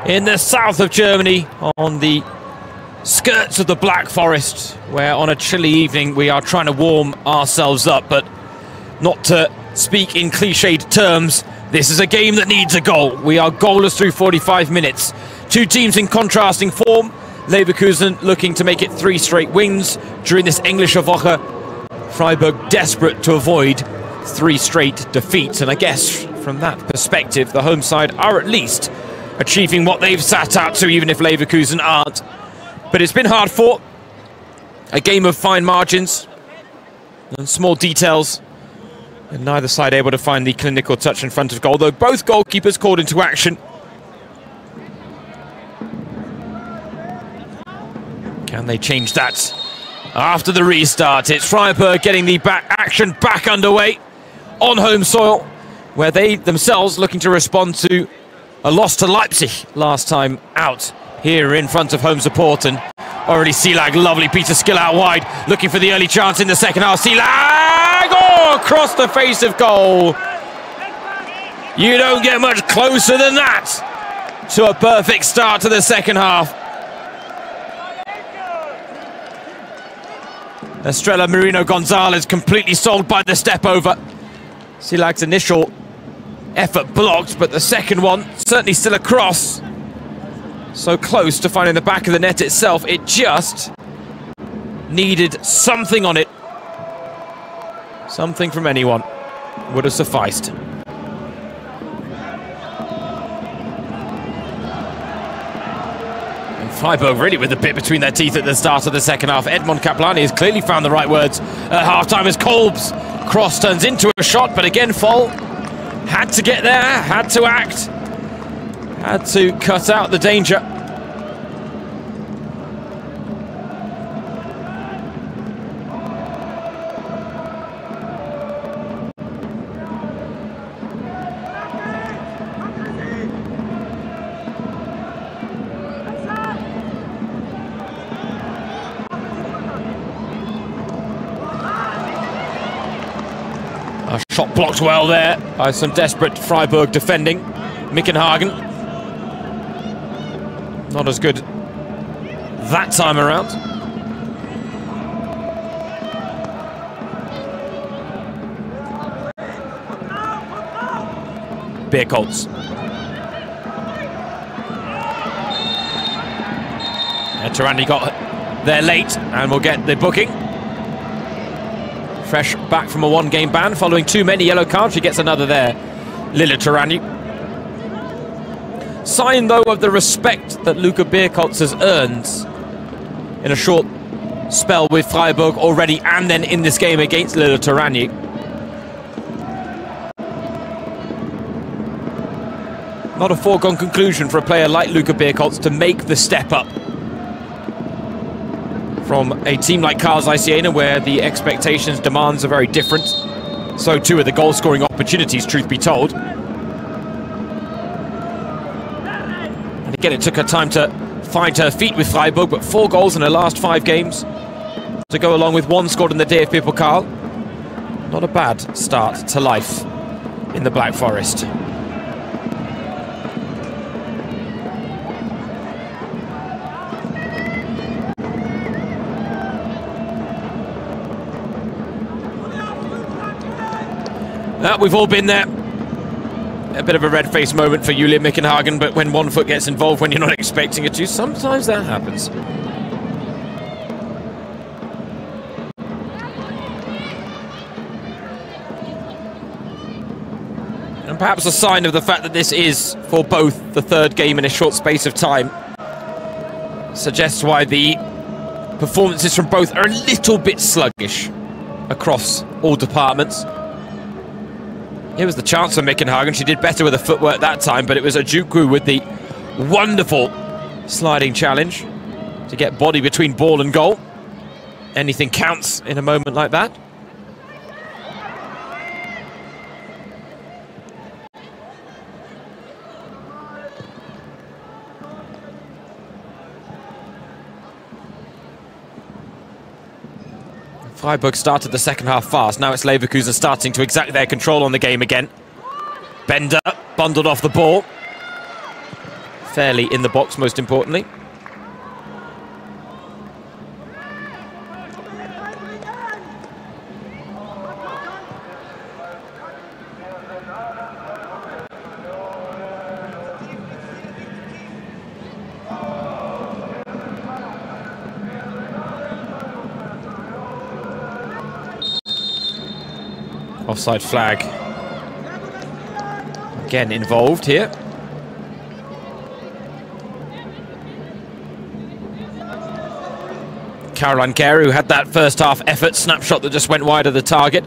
in the south of Germany on the skirts of the Black Forest, where on a chilly evening we are trying to warm ourselves up, but not to speak in cliched terms, this is a game that needs a goal. We are goalless through 45 minutes. Two teams in contrasting form. Leverkusen looking to make it 3 straight wins during this Englische Woche. Freiburg desperate to avoid 3 straight defeats, and I guess from that perspective the home side are at least achieving what they've sat out to, even if Leverkusen aren't. But it's been hard fought, a game of fine margins and small details, and neither side able to find the clinical touch in front of goal, though both goalkeepers called into action. Can they change that after the restart? It's Freiburg getting the action back underway on home soil, where they themselves looking to respond to a loss to Leipzig last time out here in front of home support. And already Silag, lovely piece of skill out wide, looking for the early chance in the second half. Silag, oh, across the face of goal. You don't get much closer than that to a perfect start to the second half. Estrella Marino Gonzalez completely sold by the step over. Silag's initial effort blocked, but the second one certainly still a cross. So close to finding the back of the net itself. It just needed something on it. Something from anyone would have sufficed. And Freiburg really with the bit between their teeth at the start of the second half. Edmond Kaplani has clearly found the right words at half-time as Kolb's cross turns into a shot, but again, Foll had to get there, had to act, had to cut out the danger. A shot blocked well there by some desperate Freiburg defending. Mickenhagen not as good that time around. Beerkoltz. And Tarandi got there late and will get the booking. Fresh back from a 1-game ban following too many yellow cards. She gets another there, Lila Tarani. Sign, though, of the respect that Luka Beerkoltz has earned in a short spell with Freiburg already, and then in this game against Lila Tarani. Not a foregone conclusion for a player like Luka Beerkoltz to make the step up from a team like Karlsruhe Siena, where the expectations, demands are very different. So too are the goal-scoring opportunities, truth be told. And again, it took her time to find her feet with Freiburg, but 4 goals in her last 5 games to go along with 1 scored in the DFB Pokal. Not a bad start to life in the Black Forest. We've all been there. A bit of a red-faced moment for Julia Mickenhagen, but when one foot gets involved when you're not expecting it to, sometimes that happens. And perhaps a sign of the fact that this is, for both, the 3rd game in a short space of time. Suggests why the performances from both are a little bit sluggish across all departments. Here was the chance for Mickenhagen. She did better with the footwork that time, but it was Ojukwu with the wonderful sliding challenge to get body between ball and goal. Anything counts in a moment like that. Freiburg started the second half fast. Now it's Leverkusen starting to exact their control on the game again. Bender bundled off the ball. Fairly in the box, most importantly. Offside flag. Again involved here. Caroline Kerr, who had that first half effort snapshot that just went wide of the target.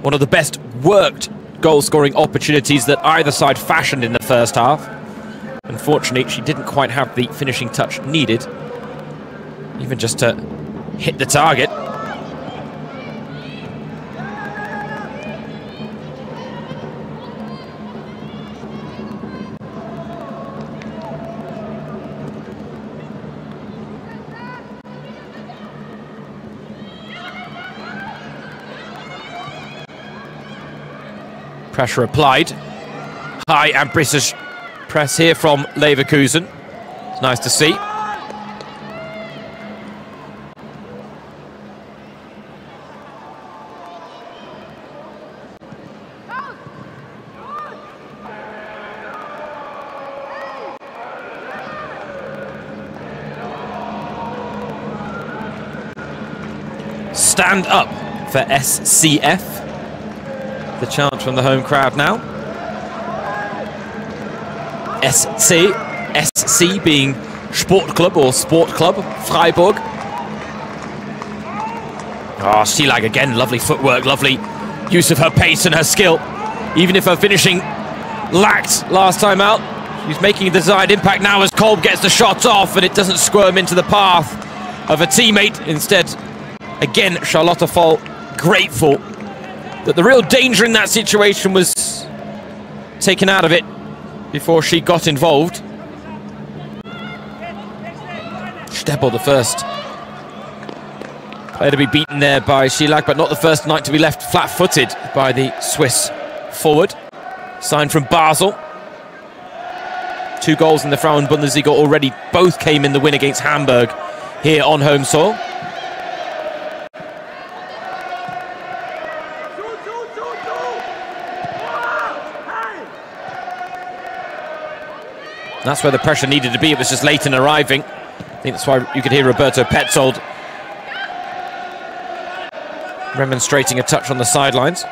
One of the best worked goal-scoring opportunities that either side fashioned in the first half. Unfortunately, she didn't quite have the finishing touch needed, even just to hit the target. Pressure applied. High ambitious press here from Leverkusen. It's nice to see. Stand up for SCF. The chant from the home crowd now. SC being Sportclub or Sport Club Freiburg. Oh, Schielag again, lovely footwork, lovely use of her pace and her skill. Even if her finishing lacked last time out, she's making the desired impact now as Kolb gets the shot off and it doesn't squirm into the path of a teammate. Instead, again, Charlotte Fall grateful that the real danger in that situation was taken out of it before she got involved. Steppel, the first player to be beaten there by Schielag, but not the first night to be left flat-footed by the Swiss forward. Signed from Basel. 2 goals in the Frauen-Bundesliga already. Both came in the win against Hamburg here on home soil. That's where the pressure needed to be. It was just late in arriving. I think that's why you could hear Roberto Petzold remonstrating a touch on the sidelines.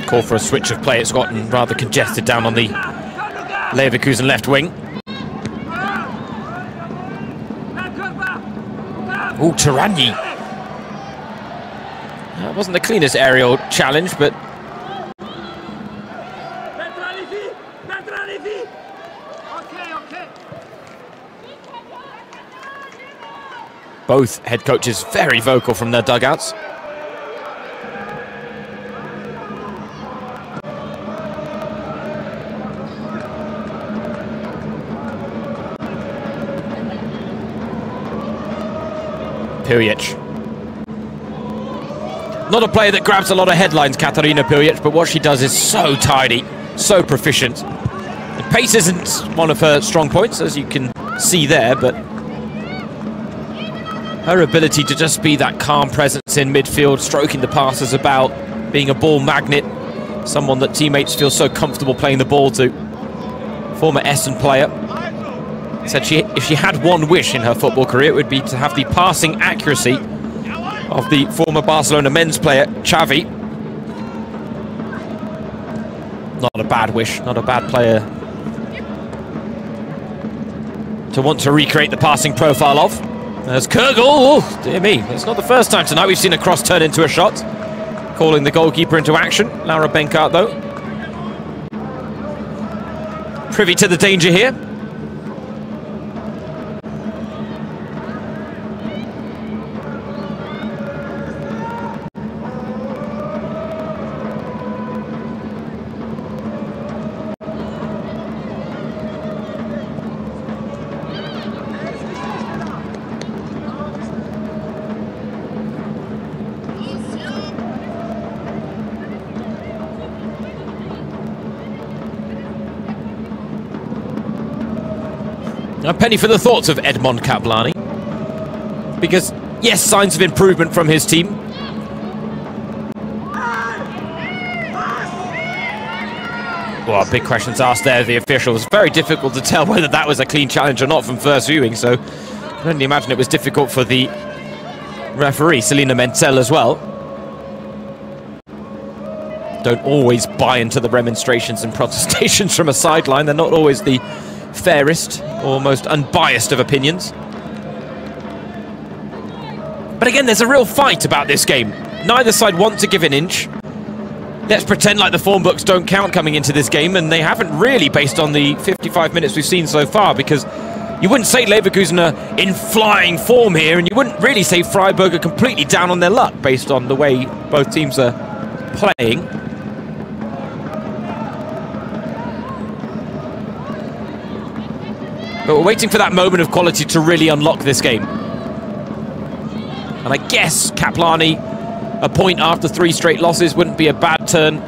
Call for a switch of play. It's gotten rather congested down on the Leverkusen left wing. Ooh, Tarani. That wasn't the cleanest aerial challenge, but both head coaches very vocal from their dugouts. Pilic. Not a player that grabs a lot of headlines, Katarina Pilic, but what she does is so tidy, so proficient. And pace isn't one of her strong points, as you can see there, but her ability to just be that calm presence in midfield, stroking the passes about, being a ball magnet, someone that teammates feel so comfortable playing the ball to. Former Essen player. Said if she had one wish in her football career, it would be to have the passing accuracy of the former Barcelona men's player, Xavi. Not a bad wish, not a bad player to want to recreate the passing profile of. There's Kurgel. Oh, dear me, it's not the first time tonight we've seen a cross turn into a shot. Calling the goalkeeper into action. Laura Benkart, though. Privy to the danger here. A penny for the thoughts of Edmond Kaplani. Because, yes, signs of improvement from his team. Well, big questions asked there of the officials. Very difficult to tell whether that was a clean challenge or not from first viewing, so I can only imagine it was difficult for the referee, Selina Menzel, as well. Don't always buy into the remonstrations and protestations from a sideline. They're not always the fairest or most unbiased of opinions. But again, there's a real fight about this game. Neither side want to give an inch. Let's pretend like the form books don't count coming into this game, and they haven't really based on the 55 minutes we've seen so far, because you wouldn't say Leverkusen are in flying form here, and you wouldn't really say Freiburg are completely down on their luck based on the way both teams are playing. But we're waiting for that moment of quality to really unlock this game. And I guess Kaplani, a point after 3 straight losses, wouldn't be a bad turn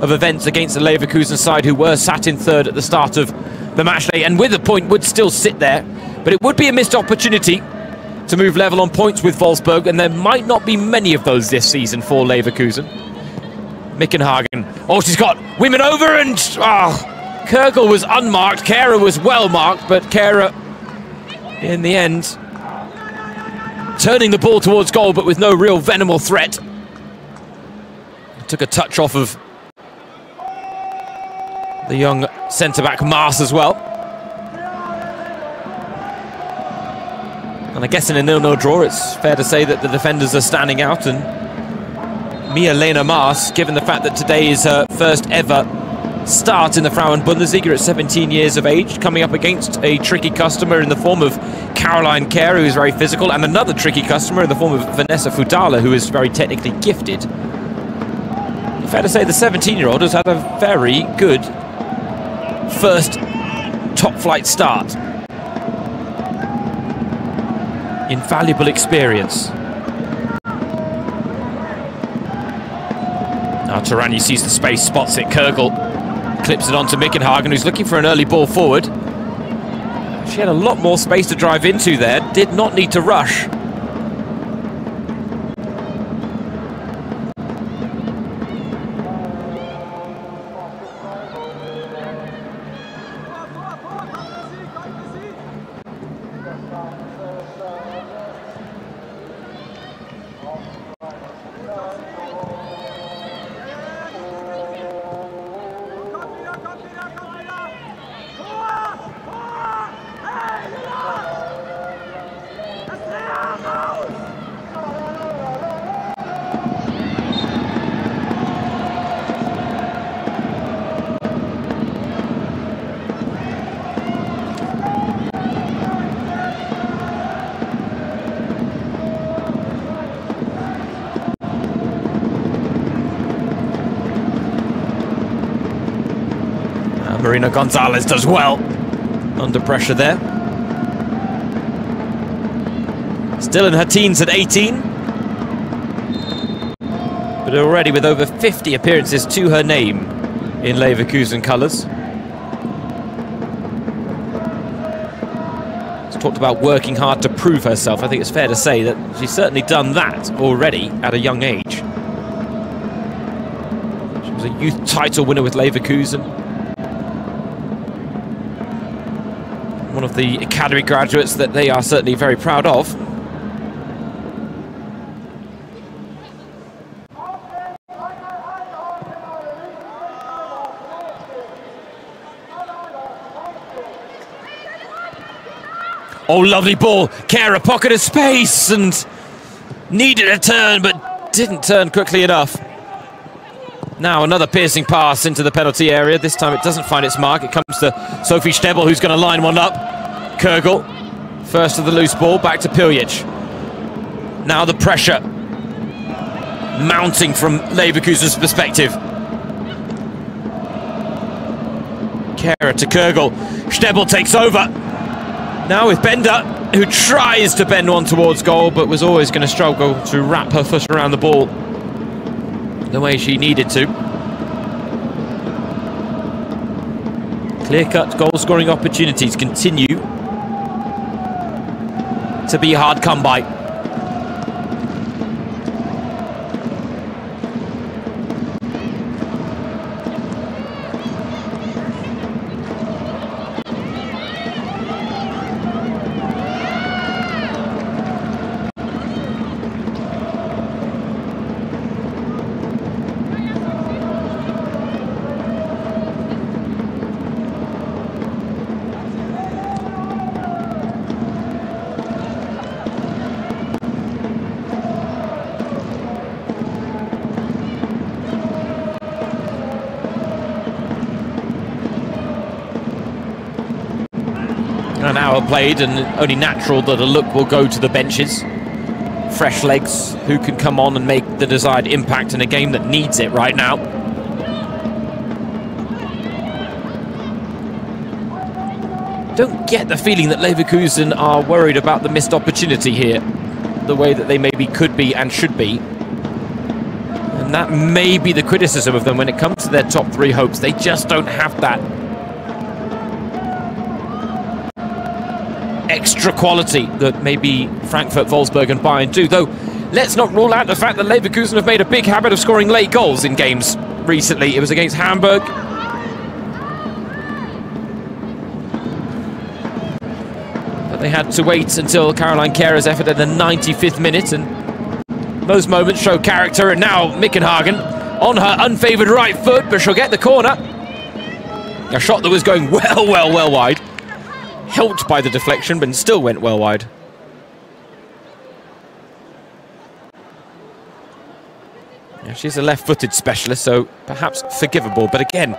of events against the Leverkusen side, who were sat in third at the start of the matchday, and with a point would still sit there. But it would be a missed opportunity to move level on points with Wolfsburg, and there might not be many of those this season for Leverkusen. Mickenhagen. Oh, she's got women over, and Kergel was unmarked. Kehrer was well marked, but Kehrer, in the end, turning the ball towards goal, but with no real venom or threat. Took a touch off of the young centre-back Mars as well. And I guess in a 0-0 draw, it's fair to say that the defenders are standing out, and Mia-Lena Mars, given the fact that today is her first ever start in the Frauen-Bundesliga at 17 years of age, coming up against a tricky customer in the form of Caroline Kehrer, who is very physical, and another tricky customer in the form of Vanessa Fudala, who is very technically gifted. Fair to say the 17-year-old has had a very good first top-flight start. Invaluable experience. Now Tarani sees the space, spots it. Kergel clips it onto Mickenhagen, who's looking for an early ball forward. She had a lot more space to drive into there, did not need to rush. Marina Gonzalez does well under pressure there. Still in her teens at 18, but already with over 50 appearances to her name in Leverkusen colours. She's talked about working hard to prove herself. I think it's fair to say that she's certainly done that already at a young age. She was a youth title winner with Leverkusen. One of the academy graduates that they are certainly very proud of. Oh, lovely ball. Kehrer, pocket of space, and needed a turn, but didn't turn quickly enough. Now another piercing pass into the penalty area. This time it doesn't find its mark. It comes to Sophie Stebel, who's going to line one up. Kergel, first of the loose ball, back to Piljic. Now the pressure mounting from Leverkusen's perspective. Kehrer to Kergel. Stebel takes over. Now with Bender, who tries to bend one towards goal, but was always going to struggle to wrap her foot around the ball the way she needed to. Clear-cut goal-scoring opportunities continue to be hard come by. An hour played, and only natural that a look will go to the benches. Fresh legs who can come on and make the desired impact in a game that needs it right now. Don't get the feeling that Leverkusen are worried about the missed opportunity here, the way that they maybe could be and should be. And that may be the criticism of them when it comes to their top three hopes. They just don't have that extra quality that maybe Frankfurt, Wolfsburg and Bayern do. Though, let's not rule out the fact that Leverkusen have made a big habit of scoring late goals in games recently. It was against Hamburg. But they had to wait until Caroline Kehrer's effort at the 95th minute, and those moments show character. And now Mickenhagen on her unfavoured right foot, but she'll get the corner. A shot that was going well wide. Helped by the deflection, but still went well wide. Yeah, she's a left-footed specialist, so perhaps forgivable. But again,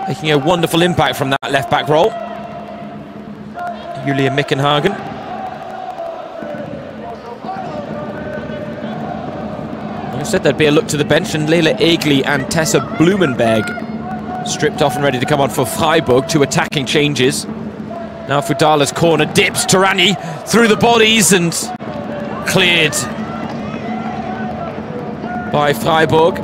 making a wonderful impact from that left-back role. Julia Mickenhagen. I said there'd be a look to the bench, and Leila Egli and Tessa Blumenberg stripped off and ready to come on for Freiburg. Two attacking changes. Now Fudala's corner dips. Tarani through the bodies and cleared by Freiburg.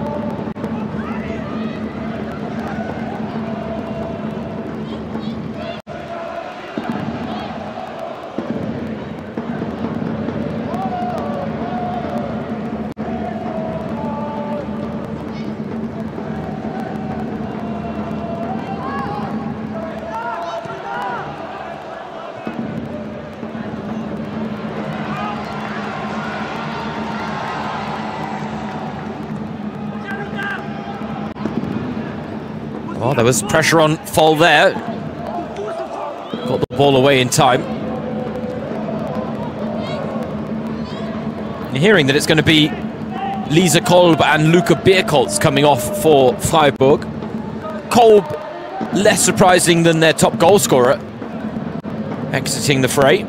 Oh, there was pressure on Foll there. Got the ball away in time. You're hearing that it's going to be Lisa Kolb and Luca Bierkolz coming off for Freiburg. Kolb, less surprising than their top goal scorer, exiting the fray.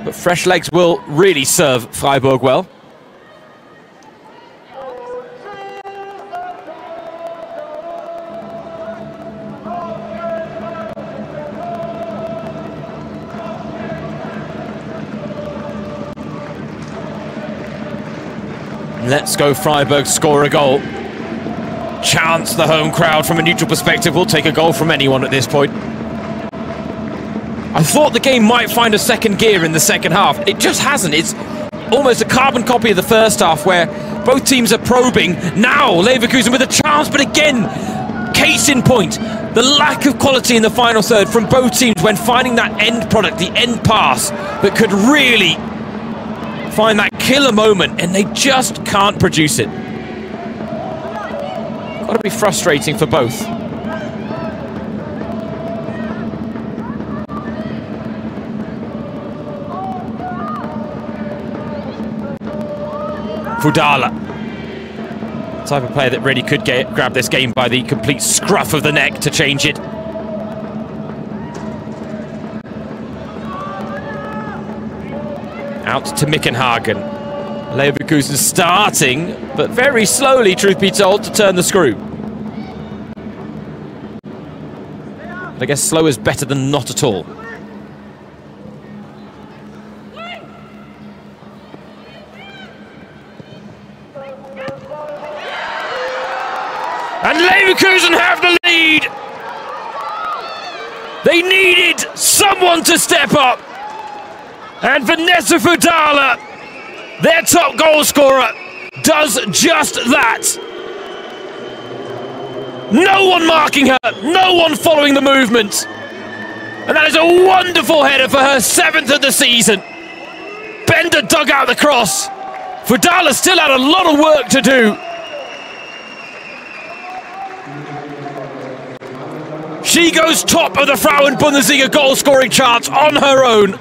But fresh legs will really serve Freiburg well. Let's go Freiburg score a goal. Chance the home crowd from a neutral perspective will take a goal from anyone at this point. I thought the game might find a second gear in the second half. It just hasn't. It's almost a carbon copy of the first half where both teams are probing. Now Leverkusen with a chance, but again, case in point, the lack of quality in the final third from both teams when finding that end product, the end pass that could really find that killer moment, and they just can't produce it. Got to be frustrating for both. Fudala, type of player that really could grab this game by the complete scruff of the neck to change it. Out to Mickenhagen. Leverkusen starting, but very slowly, truth be told, to turn the screw. But I guess slow is better than not at all. And Leverkusen have the lead! They needed someone to step up. And Vanessa Fudala, their top goal scorer, does just that. No one marking her, no one following the movement. And that is a wonderful header for her 7th of the season. Bender dug out the cross. Fudala still had a lot of work to do. She goes top of the Frauen-Bundesliga goal-scoring charts on her own.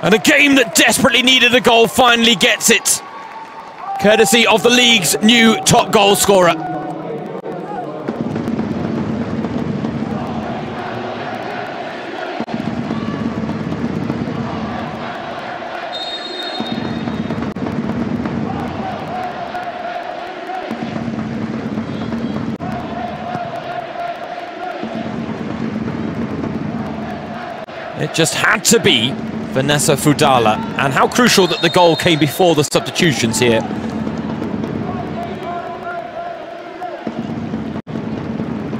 And a game that desperately needed a goal finally gets it, courtesy of the league's new top goal scorer. It just had to be Vanessa Fudala, and how crucial that the goal came before the substitutions here.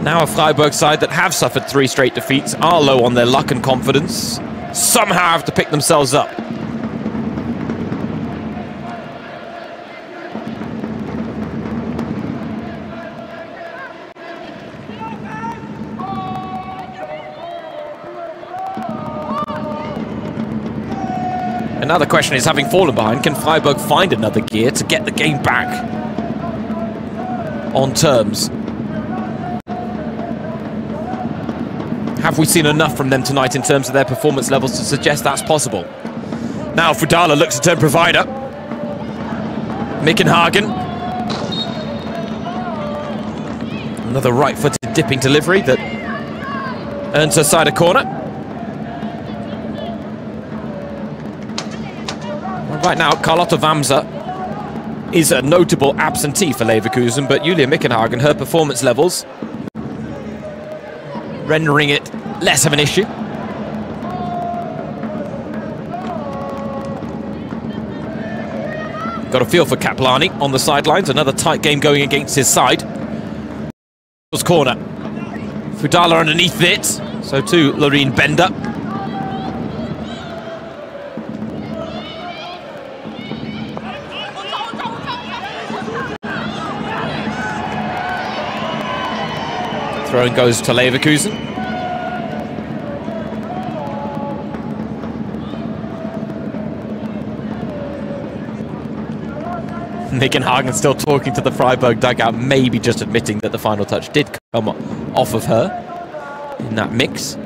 Now a Freiburg side that have suffered 3 straight defeats, are low on their luck and confidence, somehow have to pick themselves up. And now the question is, having fallen behind, can Freiburg find another gear to get the game back on terms? Have we seen enough from them tonight in terms of their performance levels to suggest that's possible? Now Fudala looks to turn provider. Mickenhagen. Another right-footed dipping delivery that earns her side a corner. Right now, Carlotta Wamser is a notable absentee for Leverkusen, but Julia Mickenhagen, her performance levels rendering it less of an issue. Got a feel for Kaplani on the sidelines, another tight game going against his side. Corner. Fudala underneath it, so too Loreen Bender. Throw goes to Leverkusen. Mickenhagen still talking to the Freiburg dugout, maybe just admitting that the final touch did come off of her in that mix.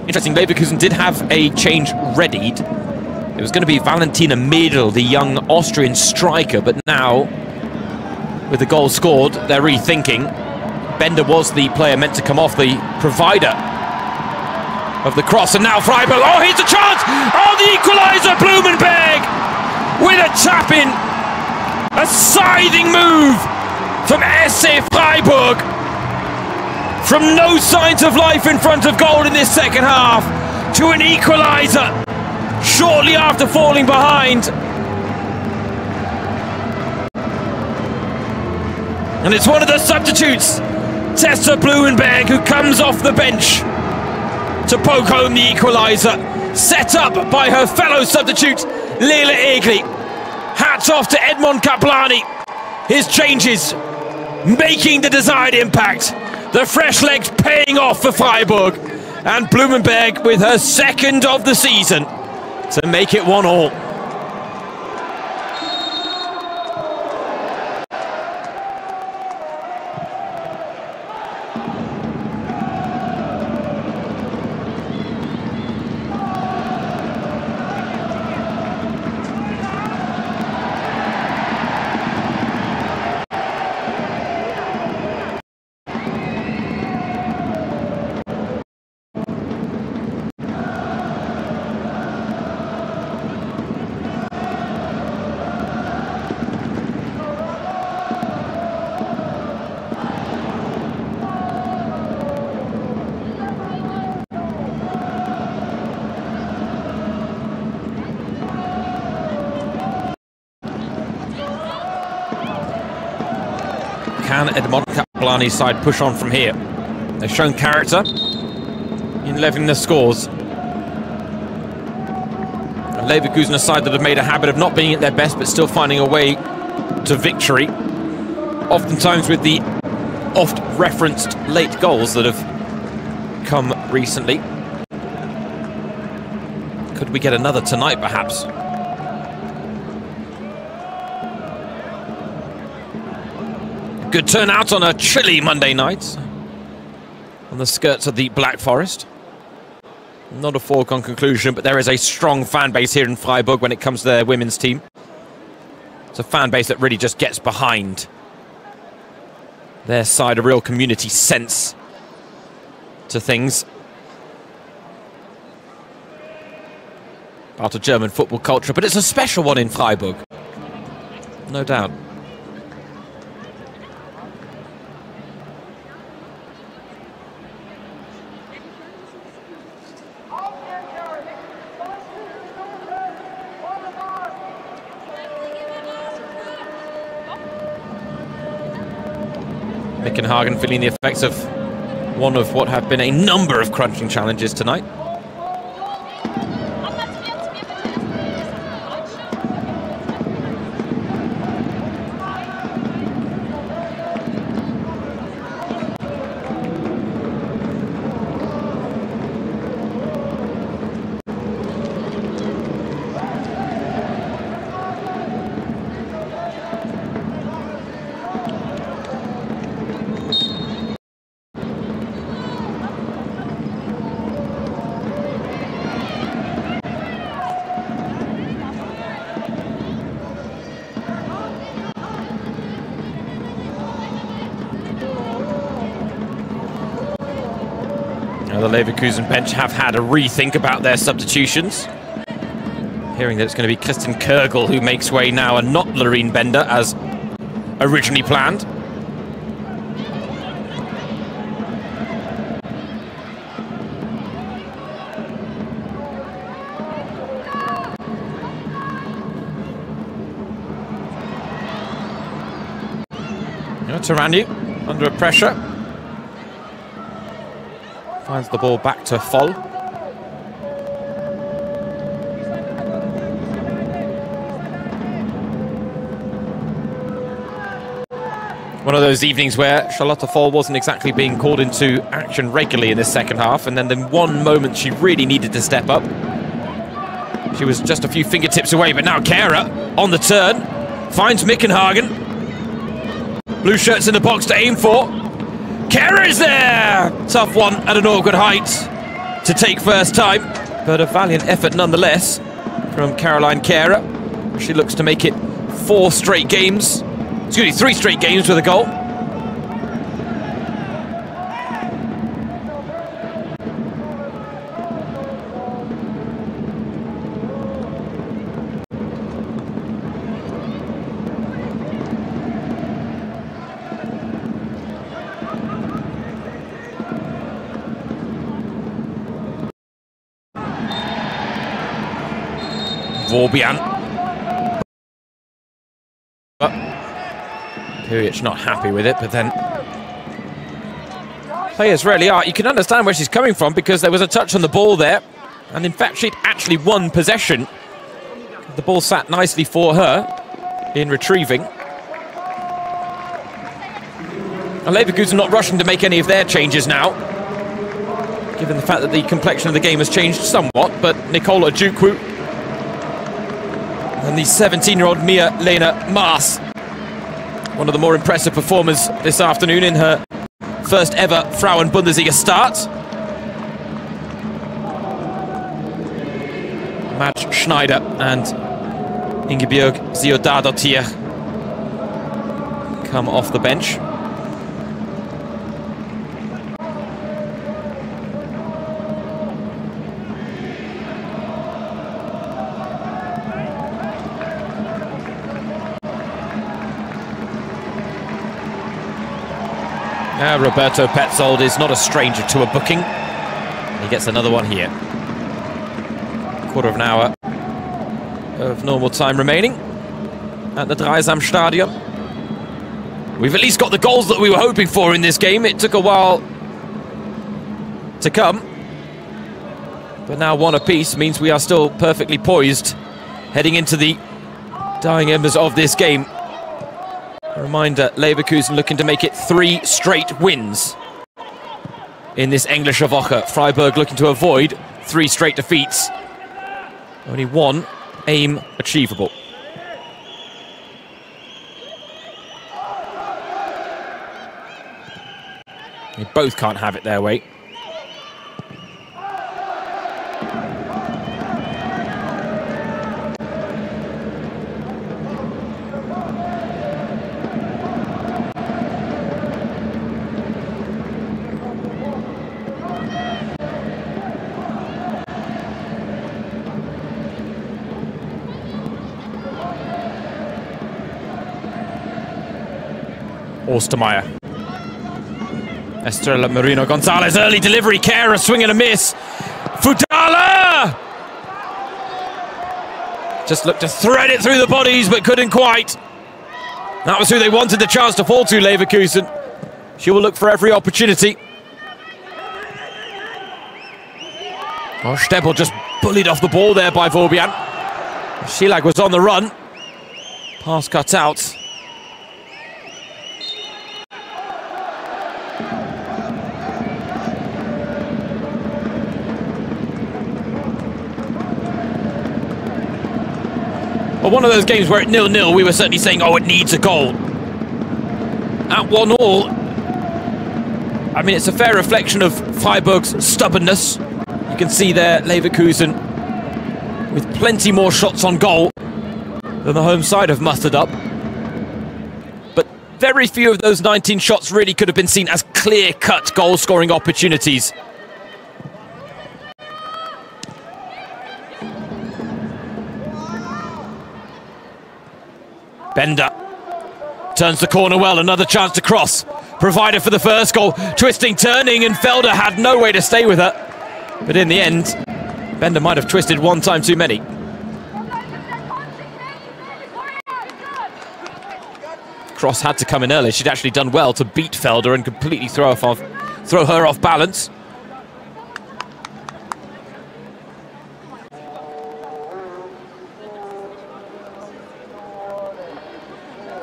Interesting, Leverkusen did have a change readied. It was going to be Valentina Mädel, the young Austrian striker, but now, with the goal scored, they're rethinking. Bender was the player meant to come off, the provider of the cross, and now Freiburg, oh, here's a chance! Oh, the equaliser, Blumenberg! With a tap-in, a scything move from SC Freiburg. From no signs of life in front of goal in this second half, to an equaliser shortly after falling behind. And it's one of the substitutes, Tessa Blumenberg, who comes off the bench to poke home the equaliser. Set up by her fellow substitute, Leila Egli. Hats off to Edmond Kaplani. His changes making the desired impact. The fresh legs paying off for Freiburg. And Blumenberg with her 2nd of the season to make it 1-1. Can Edmond Kapelani's side push on from here? They've shown character in leveling the scores. And Leverkusen, a side that have made a habit of not being at their best but still finding a way to victory. Oftentimes with the oft-referenced late goals that have come recently. Could we get another tonight, perhaps? Good turnout on a chilly Monday night on the skirts of the Black Forest. Not a foregone conclusion, but there is a strong fan base here in Freiburg when it comes to their women's team. It's a fan base that really just gets behind their side, a real community sense to things. Part of German football culture, but it's a special one in Freiburg, no doubt. Mickenhagen feeling the effects of one of what have been a number of crunching challenges tonight. The Leverkusen bench have had a rethink about their substitutions. Hearing that it's going to be Kristen Kurgel who makes way now and not Loreen Bender as originally planned. Taranyu under pressure. Finds the ball back to Foll. One of those evenings where Charlotte Foll wasn't exactly being called into action regularly in this second half, and then the one moment she really needed to step up, she was just a few fingertips away. But now Kehrer on the turn finds Mickenhagen. Blue shirts in the box to aim for. Kehrer is there! Tough one at an awkward height to take first time, but a valiant effort nonetheless from Caroline Kehrer. She looks to make it 3 straight games with a goal. Vorbian. Puric not happy with it, but then players rarely are. You can understand where she's coming from because there was a touch on the ball there, and in fact she'd actually won possession. The ball sat nicely for her in retrieving. And Leverkusen not rushing to make any of their changes now, given the fact that the complexion of the game has changed somewhat, but Nicola Ojukwu and the 17-year-old Mia-Lena Maas, one of the more impressive performers this afternoon in her first ever Frauen-Bundesliga start. Madge Schneider and Ingebjørg Ziodadottir come off the bench. Roberto Petzold is not a stranger to a booking. He gets another one here. Quarter of an hour of normal time remaining at the Dreisam Stadion. We've at least got the goals that we were hoping for in this game. It took a while to come, but now one apiece means we are still perfectly poised heading into the dying embers of this game. A reminder, Leverkusen looking to make it 3 straight wins in this Englische Woche. Freiburg looking to avoid 3 straight defeats. Only one aim achievable. They both can't have it their way. Ostermeyer. Estrella Marino Gonzalez, early delivery, Kehrer, swing and a miss. Fudala! Just looked to thread it through the bodies, but couldn't quite. That was who they wanted the chance to fall to, Leverkusen. She will look for every opportunity. Oh, Stebel just bullied off the ball there by Vorbian. Schilag was on the run. Pass cut out. Well, one of those games where at 0-0 we were certainly saying, oh, it needs a goal. At 1-1, I mean, it's a fair reflection of Freiburg's stubbornness. You can see there Leverkusen with plenty more shots on goal than the home side have mustered up. But very few of those 19 shots really could have been seen as clear-cut goal-scoring opportunities. Bender turns the corner well, another chance to cross. Provider for the first goal, twisting, turning, and Felder had no way to stay with her. But in the end, Bender might have twisted one time too many. Cross had to come in early. She'd actually done well to beat Felder and completely throw her off balance.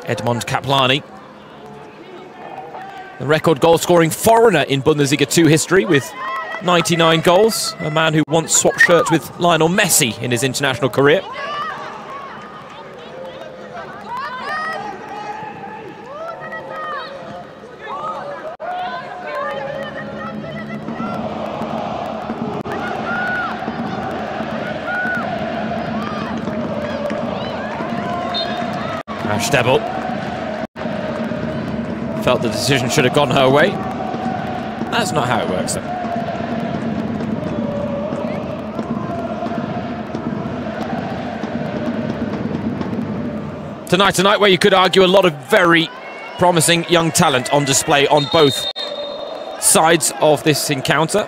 Edmond Kaplani, the record goal-scoring foreigner in Bundesliga 2 history with 99 goals. A man who once swapped shirts with Lionel Messi in his international career. Stebel felt the decision should have gone her way. That's not how it works, though. Tonight where you could argue a lot of very promising young talent on display on both sides of this encounter.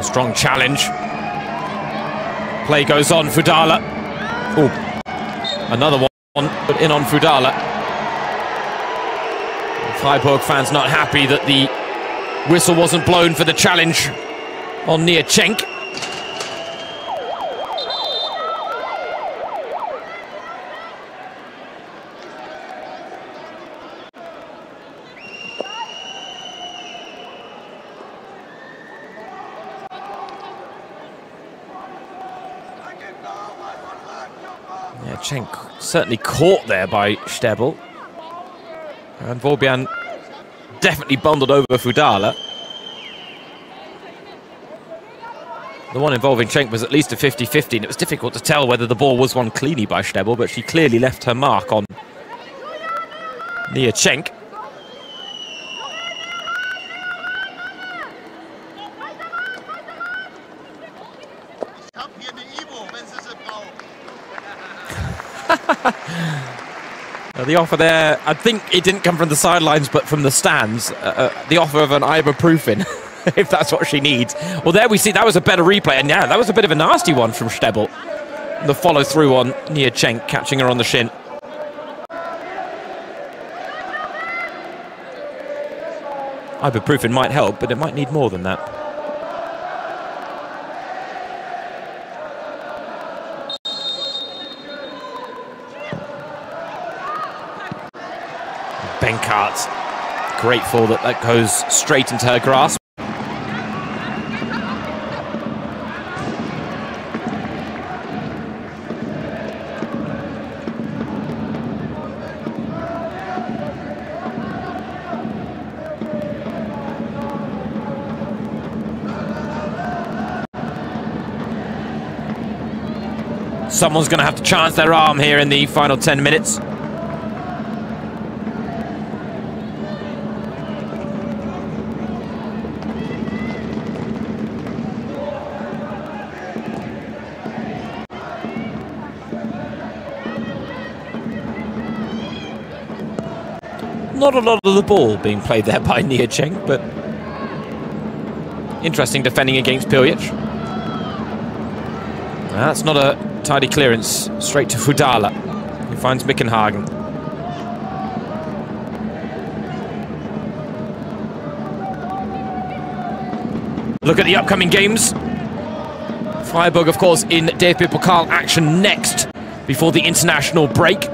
Strong challenge. Play goes on, Fudala. Oh, another one put in on Fudala. Freiburg fans not happy that the whistle wasn't blown for the challenge on Niachenk. Cenk certainly caught there by Stebel. And Vorbian definitely bundled over Fudala. The one involving Cenk was at least a 50-50, and it was difficult to tell whether the ball was won cleanly by Stebel, but she clearly left her mark on Nia Cenk. The offer there, I think it didn't come from the sidelines, but from the stands. The offer of an ibuprofen, if that's what she needs. Well, there we see, that was a better replay. And yeah, that was a bit of a nasty one from Stebel. The follow-through on Nia Cenk, catching her on the shin. Ibuprofen might help, but it might need more than that. Benkart, grateful that that goes straight into her grasp. Someone's going to have to chance their arm here in the final 10 minutes. Not a lot of the ball being played there by Nia Cenk, but interesting defending against Piljic. That's not a tidy clearance, straight to Fudala, who finds Mickenhagen. Look at the upcoming games. Freiburg, of course, in DFB Pokal action next, before the international break.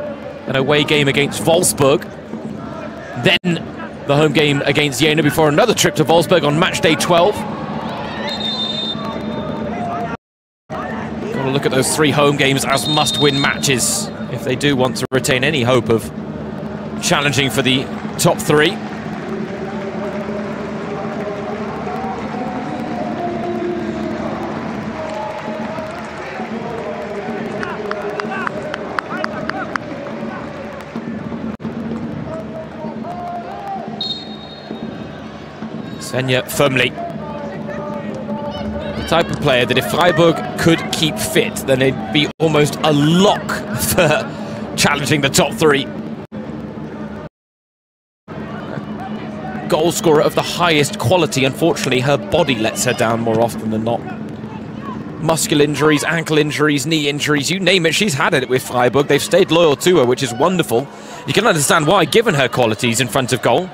An away game against Wolfsburg. Then the home game against Jena before another trip to Wolfsburg on Matchday 12. Got to look at those 3 home games as must-win matches if they do want to retain any hope of challenging for the top 3. Svenja firmly. The type of player that if Freiburg could keep fit, then they'd be almost a lock for challenging the top 3. Goal scorer of the highest quality. Unfortunately, her body lets her down more often than not. Muscle injuries, ankle injuries, knee injuries, you name it, she's had it with Freiburg. They've stayed loyal to her, which is wonderful. You can understand why, given her qualities in front of goal.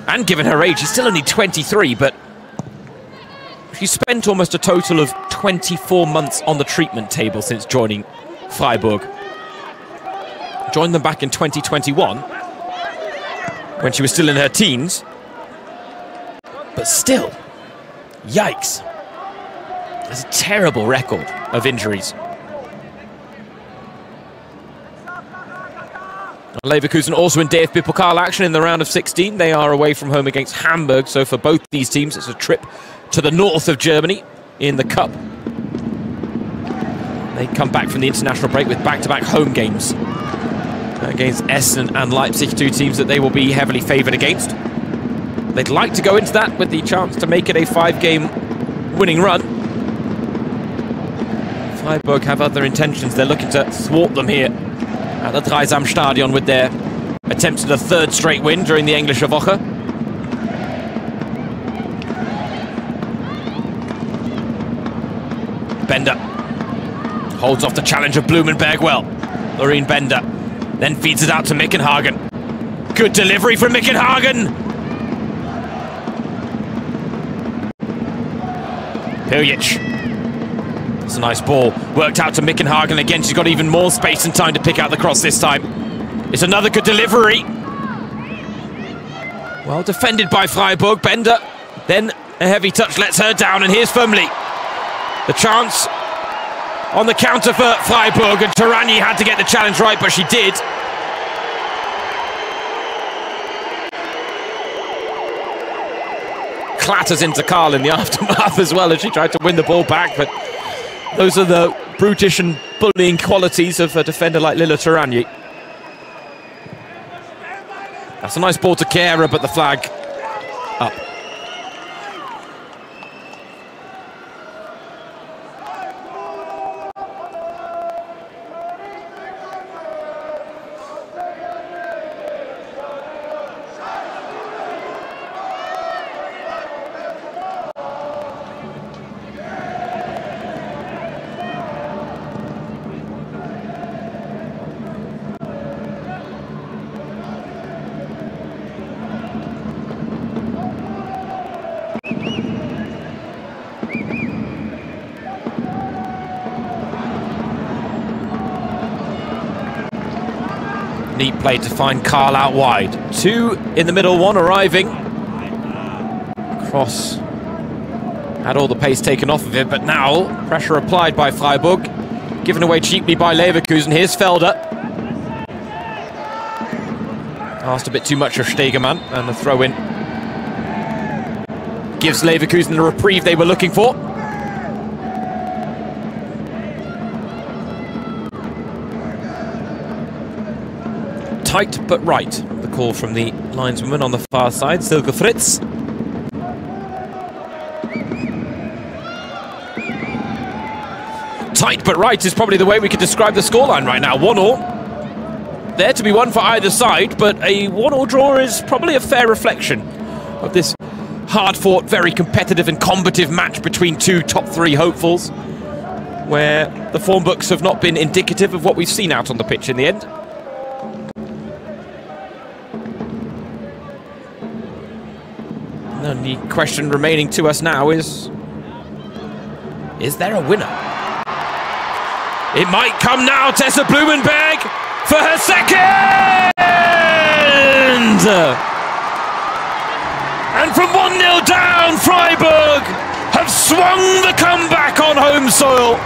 And given her age, she's still only 23, but she's spent almost a total of 24 months on the treatment table since joining Freiburg. Joined them back in 2021, when she was still in her teens. But still, yikes. That's a terrible record of injuries. Leverkusen also in DFB Pokal action in the round of 16. They are away from home against Hamburg, so for both these teams it's a trip to the north of Germany in the Cup. They come back from the international break with back-to-back home games against Essen and Leipzig, 2 teams that they will be heavily favoured against. They'd like to go into that with the chance to make it a 5-game winning run. Freiburg have other intentions. They're looking to thwart them here at the Dreisam Stadion with their attempts at a 3rd straight win during the Englische Woche. Bender holds off the challenge of Blumenberg well. Loreen Bender then feeds it out to Mickenhagen. Good delivery from Mickenhagen. Piljic. It's a nice ball. Worked out to Mickenhagen again. She's got even more space and time to pick out the cross this time. It's another good delivery. Well defended by Freiburg. Bender. Then a heavy touch lets her down. And here's Firmly. The chance on the counter for Freiburg. And Tarani had to get the challenge right, but she did. Clatters into Karl in the aftermath as well as she tried to win the ball back, but Those are the brutish and bullying qualities of a defender like Lila Turanyi. That's a nice ball to Kera, but the flag up. Neat play to find Carl out wide. Two in the middle, one arriving. Cross had all the pace taken off of it, but now pressure applied by Freiburg. Given away cheaply by Leverkusen. Here's Felder. Asked a bit too much of Stegemann, and a throw in. Gives Leverkusen the reprieve they were looking for. Tight but right, the call from the lineswoman on the far side, Silke Fritz. Tight but right is probably the way we could describe the scoreline right now. 1-1. There to be won for either side, but a 1-1 draw is probably a fair reflection of this hard-fought, very competitive and combative match between two top three hopefuls, where the form books have not been indicative of what we've seen out on the pitch in the end. The only question remaining to us now is there a winner? It might come now. Tessa Blumenberg for her second! And from 1-0 down, Freiburg have swung the comeback on home soil.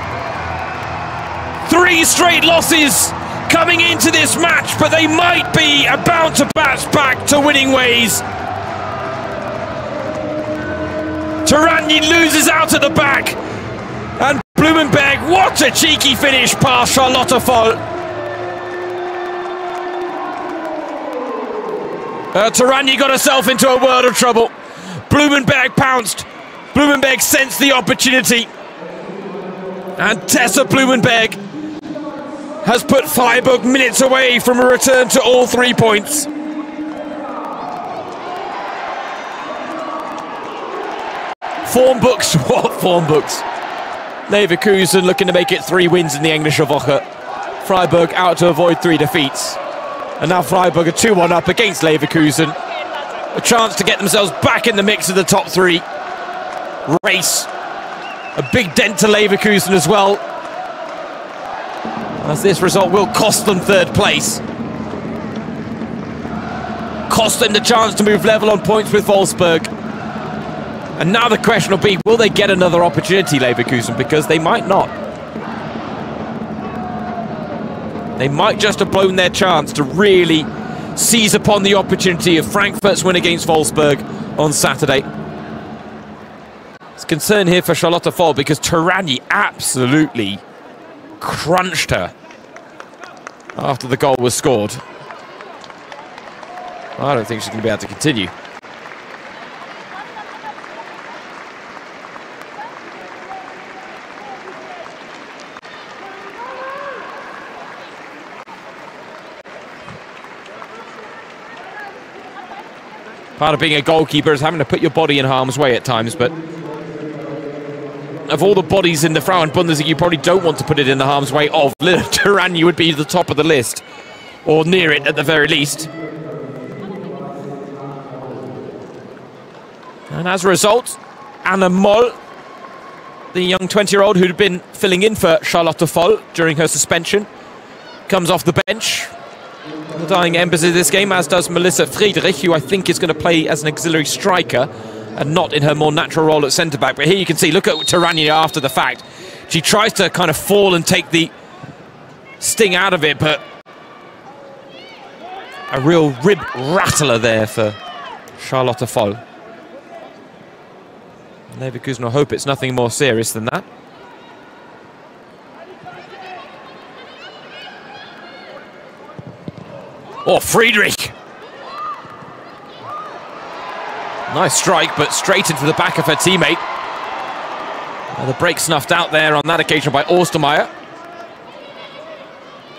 3 straight losses coming into this match, but they might be about to bounce back to winning ways. Turanyi loses out at the back, and Blumenberg, what a cheeky finish past Charlotte Voll. Turanyi got herself into a world of trouble. Blumenberg pounced. Blumenberg sensed the opportunity, and Tessa Blumenberg has put Freiburg minutes away from a return to all 3 points. Form books, what form books? Leverkusen looking to make it 3 wins in the Englische Woche. Freiburg out to avoid 3 defeats. And now Freiburg are 2-1 up against Leverkusen. A chance to get themselves back in the mix of the top 3 race. A big dent to Leverkusen as well, as this result will cost them 3rd place. Cost them the chance to move level on points with Wolfsburg. And now the question will be, will they get another opportunity, Leverkusen? Because they might not. They might just have blown their chance to really seize upon the opportunity of Frankfurt's win against Wolfsburg on Saturday. It's concern here for Charlotte Voll, because Turanyi absolutely crunched her after the goal was scored. I don't think she's going to be able to continue. Part of being a goalkeeper is having to put your body in harm's way at times, but of all the bodies in the Frauen-Bundesliga, you probably don't want to put it in the harm's way of. Lila Turanyi would be the top of the list, or near it at the very least. And as a result, Anna Moll, the young 20-year-old who'd been filling in for Charlotte Voll during her suspension, comes off the bench. The dying embers of this game, as does Melissa Friedrich, who I think is going to play as an auxiliary striker and not in her more natural role at centre-back. But here you can see, look at Turanyi after the fact. She tries to kind of fall and take the sting out of it, but a real rib rattler there for Charlotte Voll. Leverkusen will hope it's nothing more serious than that. Oh, Friedrich. Nice strike, but straight into the back of her teammate. The break snuffed out there on that occasion by Ostermeier.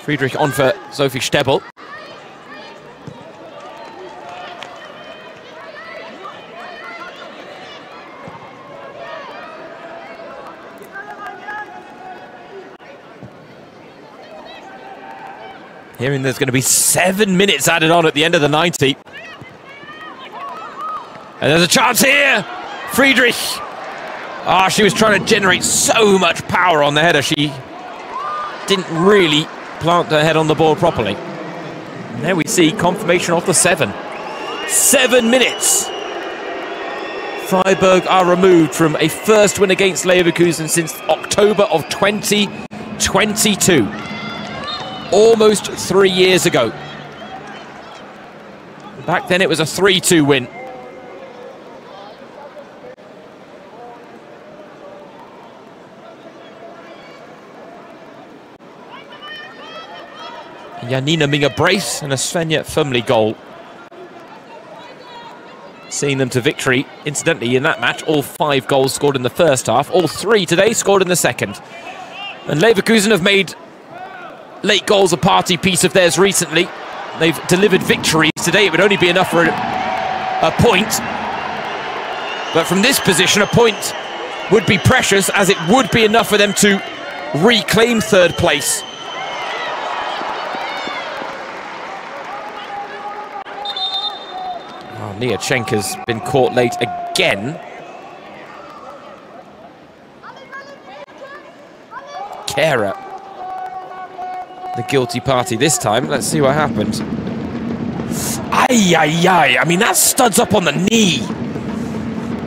Friedrich on for Sophie Stebbel. Hearing there's going to be 7 minutes added on at the end of the 90. And there's a chance here. Friedrich. Ah, she was trying to generate so much power on the header. She didn't really plant her head on the ball properly. And there we see confirmation of the 7. 7 minutes. Freiburg are removed from a first win against Leverkusen since October of 2022. Almost 3 years ago. Back then it was a 3-2 win. Janina Minga brace and a Svenja Fumli goal. Seeing them to victory. Incidentally, in that match, all 5 goals scored in the first half. All 3 today scored in the second. And Leverkusen have made late goals a party piece of theirs recently. They've delivered victories. Today it would only be enough for a point. But from this position, a point would be precious, as it would be enough for them to reclaim third place. Oh, Nia Cenk been caught late again. Kehrer, the guilty party this time. Let's see what happened. Ay, ay, ay. I mean, that studs up on the knee.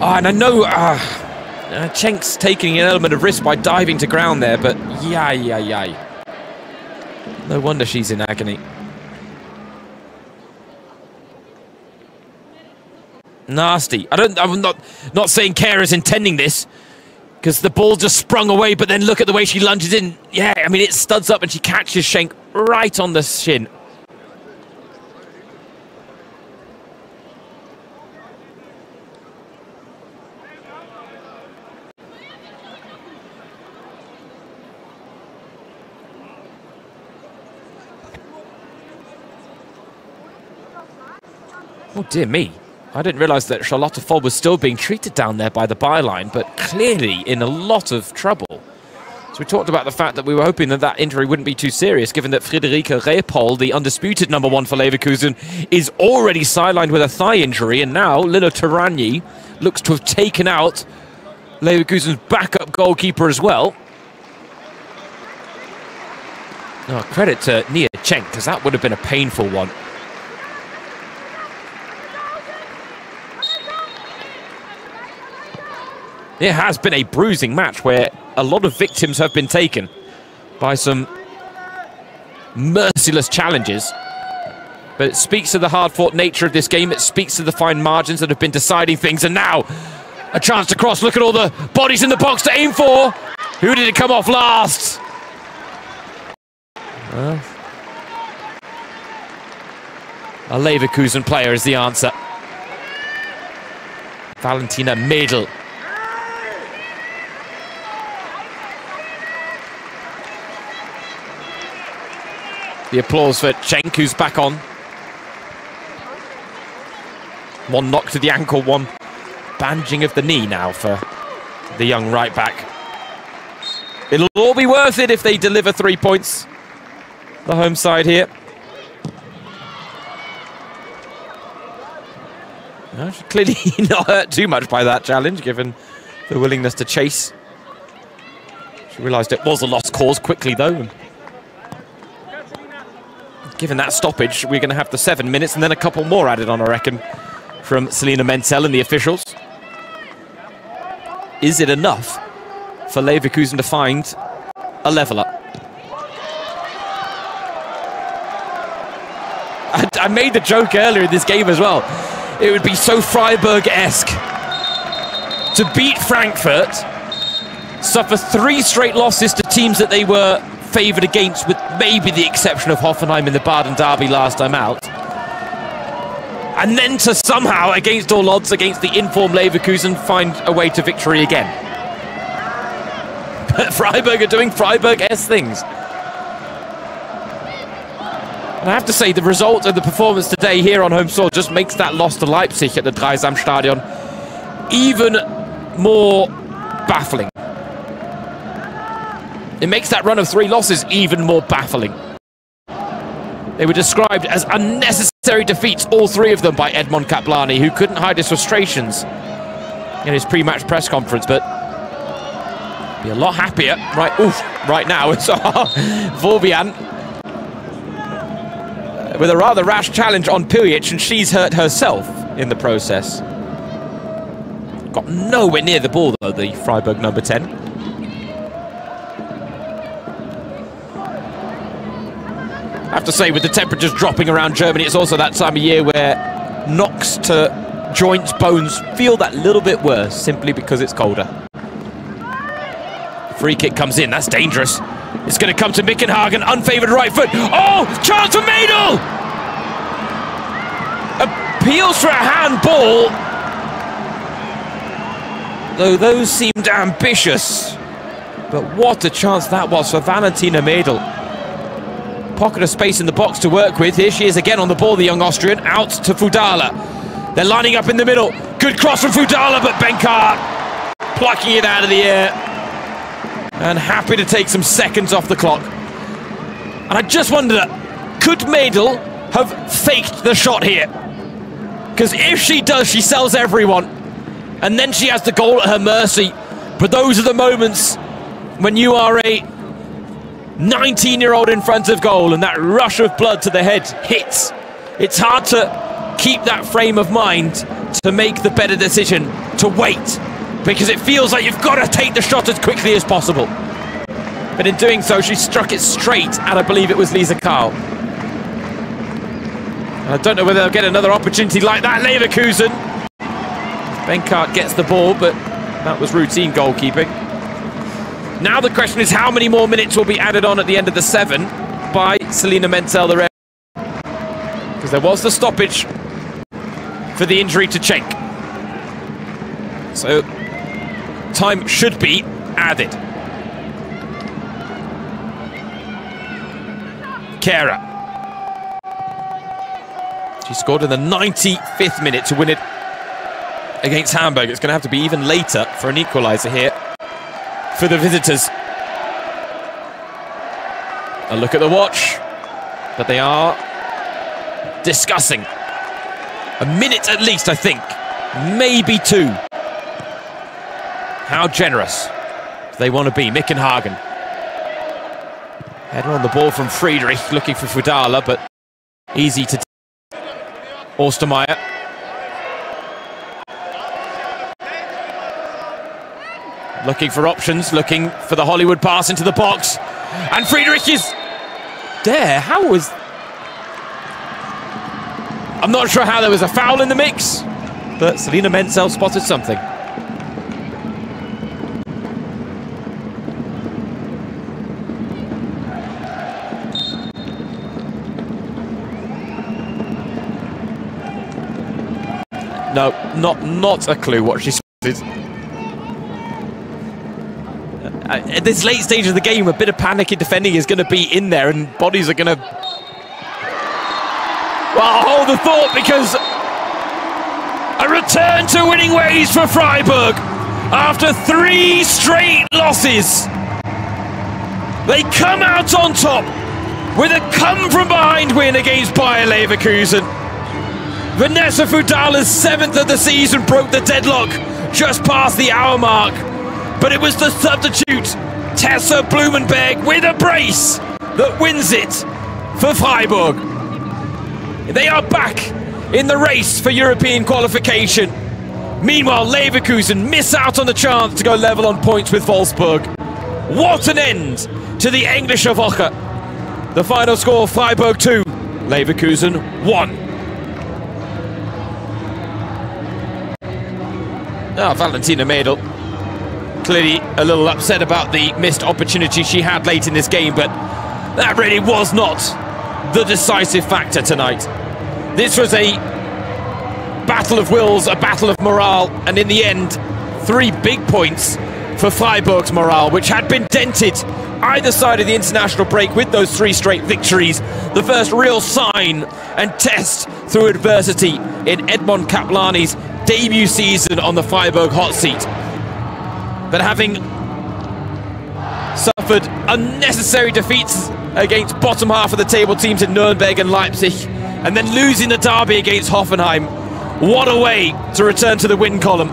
Oh, and I know Cenk's taking an element of risk by diving to ground there, but yay, yay, yay. No wonder she's in agony. Nasty. I'm not saying Kehrer's intending this, because the ball just sprung away, but then look at the way she lunges in. Yeah, I mean, it studs up and she catches Cenk right on the shin. Oh, dear me. I didn't realise that Charlotte Foll was still being treated down there by the byline, but clearly in a lot of trouble. So we talked about the fact that we were hoping that that injury wouldn't be too serious, given that Friederike Repol, the undisputed #1 for Leverkusen, is already sidelined with a thigh injury, and now Lilo Tarani looks to have taken out Leverkusen's backup goalkeeper as well. Oh, credit to Nia Cenk, because that would have been a painful one. It has been a bruising match where a lot of victims have been taken by some merciless challenges. But it speaks to the hard-fought nature of this game. It speaks to the fine margins that have been deciding things. And now, a chance to cross. Look at all the bodies in the box to aim for. Who did it come off last? A Leverkusen player is the answer. Valentina Mädel. The applause for Cenk, who's back on. One knock to the ankle, one bandaging of the knee now for the young right back. It'll all be worth it if they deliver 3 points. The home side here. No, she's clearly not hurt too much by that challenge, given the willingness to chase. She realised it was a lost cause quickly, though. And given that stoppage, we're going to have the 7 minutes and then a couple more added on, I reckon, from Selina Menzel and the officials. Is it enough for Leverkusen to find a leveller? I made the joke earlier in this game as well. It would be so Freiburg-esque to beat Frankfurt, suffer 3 straight losses to teams that they were favoured against, with maybe the exception of Hoffenheim in the Baden derby last time out, and then to somehow, against all odds, against the informed Leverkusen, find a way to victory again. But Freiburg are doing Freiburg-esque things. And I have to say, the result of the performance today here on home soil just makes that loss to Leipzig at the Dreisamstadion even more baffling. It makes that run of 3 losses even more baffling. They were described as unnecessary defeats, all 3 of them, by Edmond Kaplani, who couldn't hide his frustrations in his pre-match press conference, but be a lot happier right now. It's Vorbian with a rather rash challenge on Pilic, and she's hurt herself in the process. Got nowhere near the ball, though, the Freiburg number 10. I have to say, with the temperatures dropping around Germany, it's also that time of year where knocks to joints, bones feel that little bit worse, simply because it's colder. Free kick comes in, that's dangerous. It's going to come to Mickenhagen, unfavoured right foot. Oh, chance for Madel! Appeals for a handball, though those seemed ambitious. But what a chance that was for Valentina Madel. Pocket of space in the box to work with. Here she is again on the ball, the young Austrian. Out to Fudala. They're lining up in the middle. Good cross from Fudala, but Benkart plucking it out of the air. And happy to take some seconds off the clock. And I just wonder, could Madel have faked the shot here? Because if she does, she sells everyone. And then she has the goal at her mercy. But those are the moments when you are a 19-year-old in front of goal and that rush of blood to the head hits. It's hard to keep that frame of mind to make the better decision to wait, because it feels like you've got to take the shot as quickly as possible. But in doing so, she struck it straight at, I believe it was Lisa Karl. I don't know whether they'll get another opportunity like that. Leverkusen. Benkart gets the ball, but that was routine goalkeeping. Now the question is, how many more minutes will be added on at the end of the 7 by Selina Menzel, the referee? Because there was the stoppage for the injury to Cenk. So time should be added. Kehrer. She scored in the 95th minute to win it against Hamburg. It's going to have to be even later for an equaliser here for the visitors. A look at the watch, but they are discussing a minute at least, I think, maybe 2. How generous do they want to be? Mickenhagen. Header on the ball from Friedrich, looking for Fudala, but easy to Ostermeier. Looking for options, looking for the Hollywood pass into the box. And Friedrich is there. How was... I'm not sure how there was a foul in the mix, but Selina Menzel spotted something. No, not a clue what she spotted. At this late stage of the game, a bit of panic in defending is going to be in there, and bodies are going to... Well, hold the thought, because a return to winning ways for Freiburg after 3 straight losses. They come out on top with a come-from-behind win against Bayer Leverkusen. Vanessa Fudala's 7th of the season broke the deadlock just past the hour mark. But it was the substitute, Tessa Blumenberg, with a brace that wins it for Freiburg. They are back in the race for European qualification. Meanwhile, Leverkusen miss out on the chance to go level on points with Wolfsburg. What an end to the Englische Woche. The final score, Freiburg 2, Leverkusen 1. Valentina Madel. Clearly a little upset about the missed opportunity she had late in this game, but that really was not the decisive factor tonight. This was a battle of wills, a battle of morale, and in the end, 3 big points for Freiburg's morale, which had been dented either side of the international break with those 3 straight victories. The first real sign and test through adversity in Edmond Kaplani's debut season on the Freiburg hot seat. But having suffered unnecessary defeats against bottom half of the table teams in Nuremberg and Leipzig, and then losing the derby against Hoffenheim, what a way to return to the win column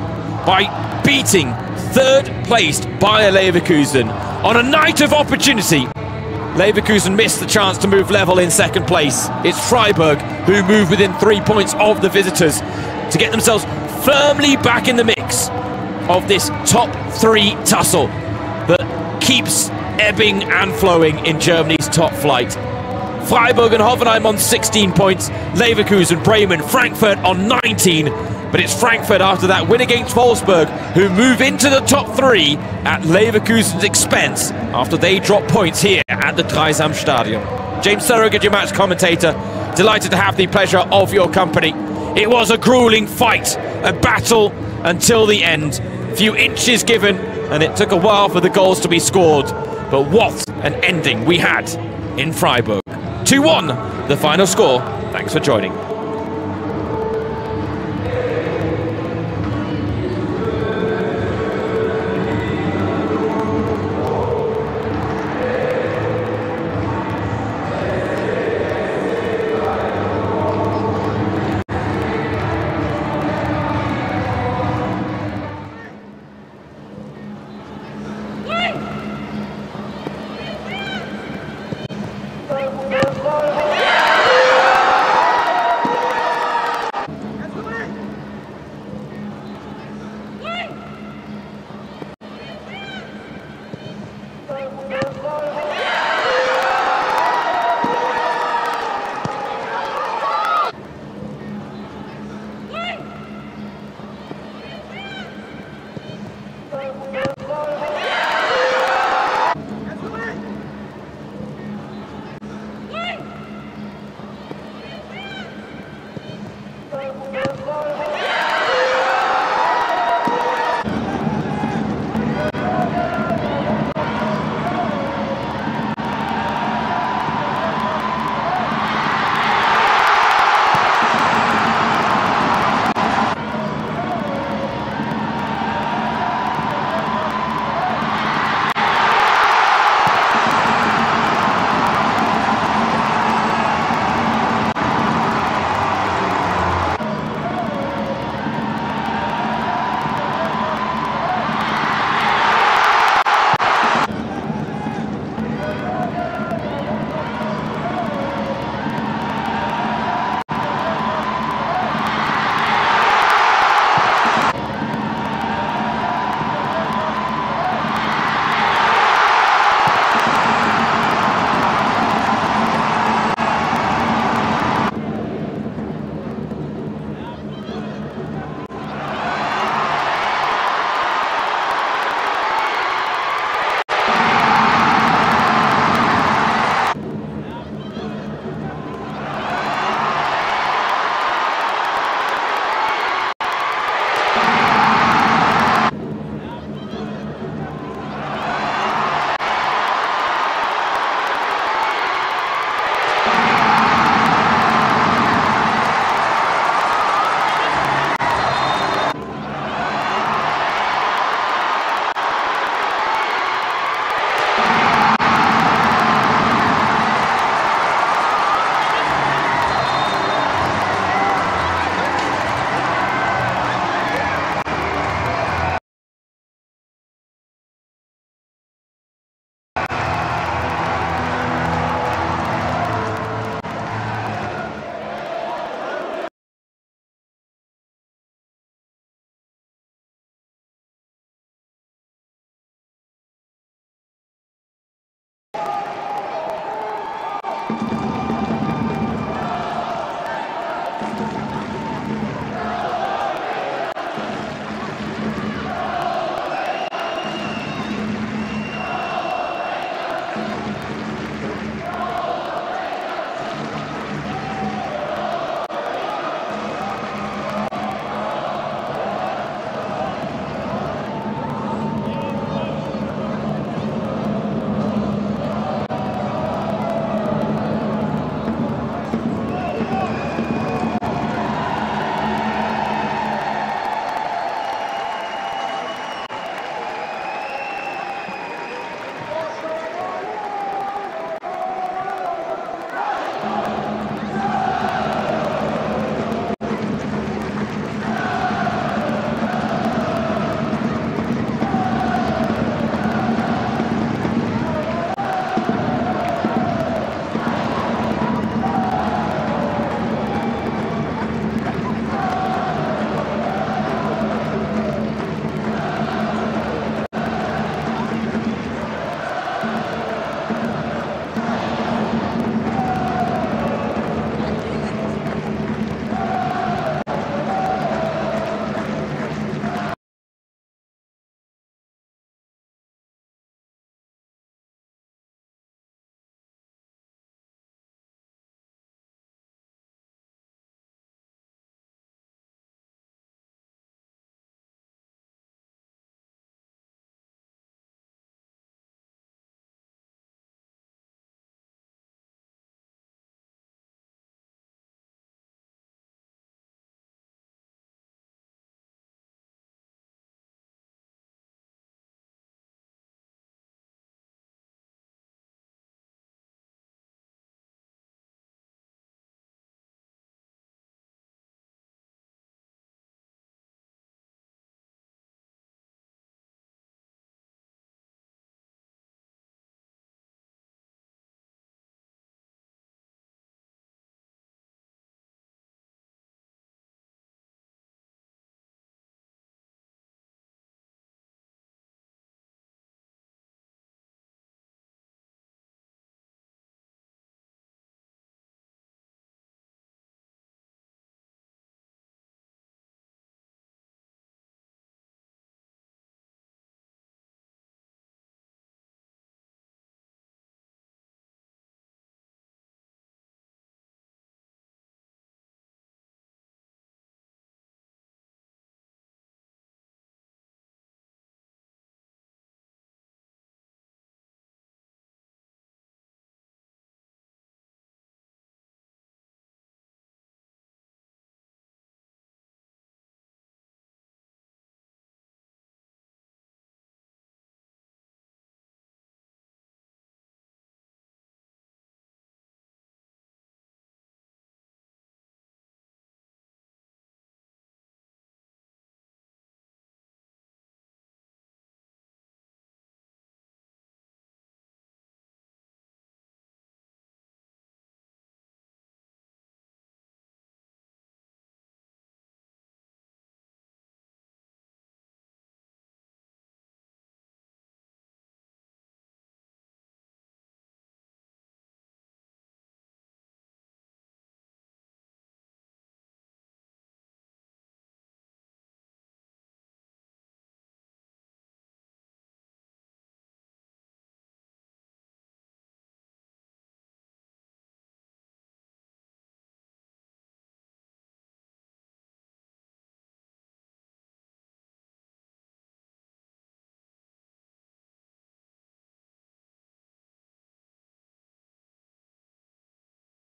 by beating third-placed Bayer Leverkusen on a night of opportunity. Leverkusen missed the chance to move level in second place. It's Freiburg who move within 3 points of the visitors to get themselves firmly back in the mix of this top 3 tussle that keeps ebbing and flowing in Germany's top flight. Freiburg and Hoffenheim on 16 points, Leverkusen, Bremen, Frankfurt on 19, but it's Frankfurt after that win against Wolfsburg who move into the top 3 at Leverkusen's expense after they drop points here at the Dreisamstadion. James Surrogate, your match commentator, delighted to have the pleasure of your company. It was a grueling fight, a battle until the end. Few inches given, and it took a while for the goals to be scored. But what an ending we had in Freiburg. 2-1, the final score. Thanks for joining.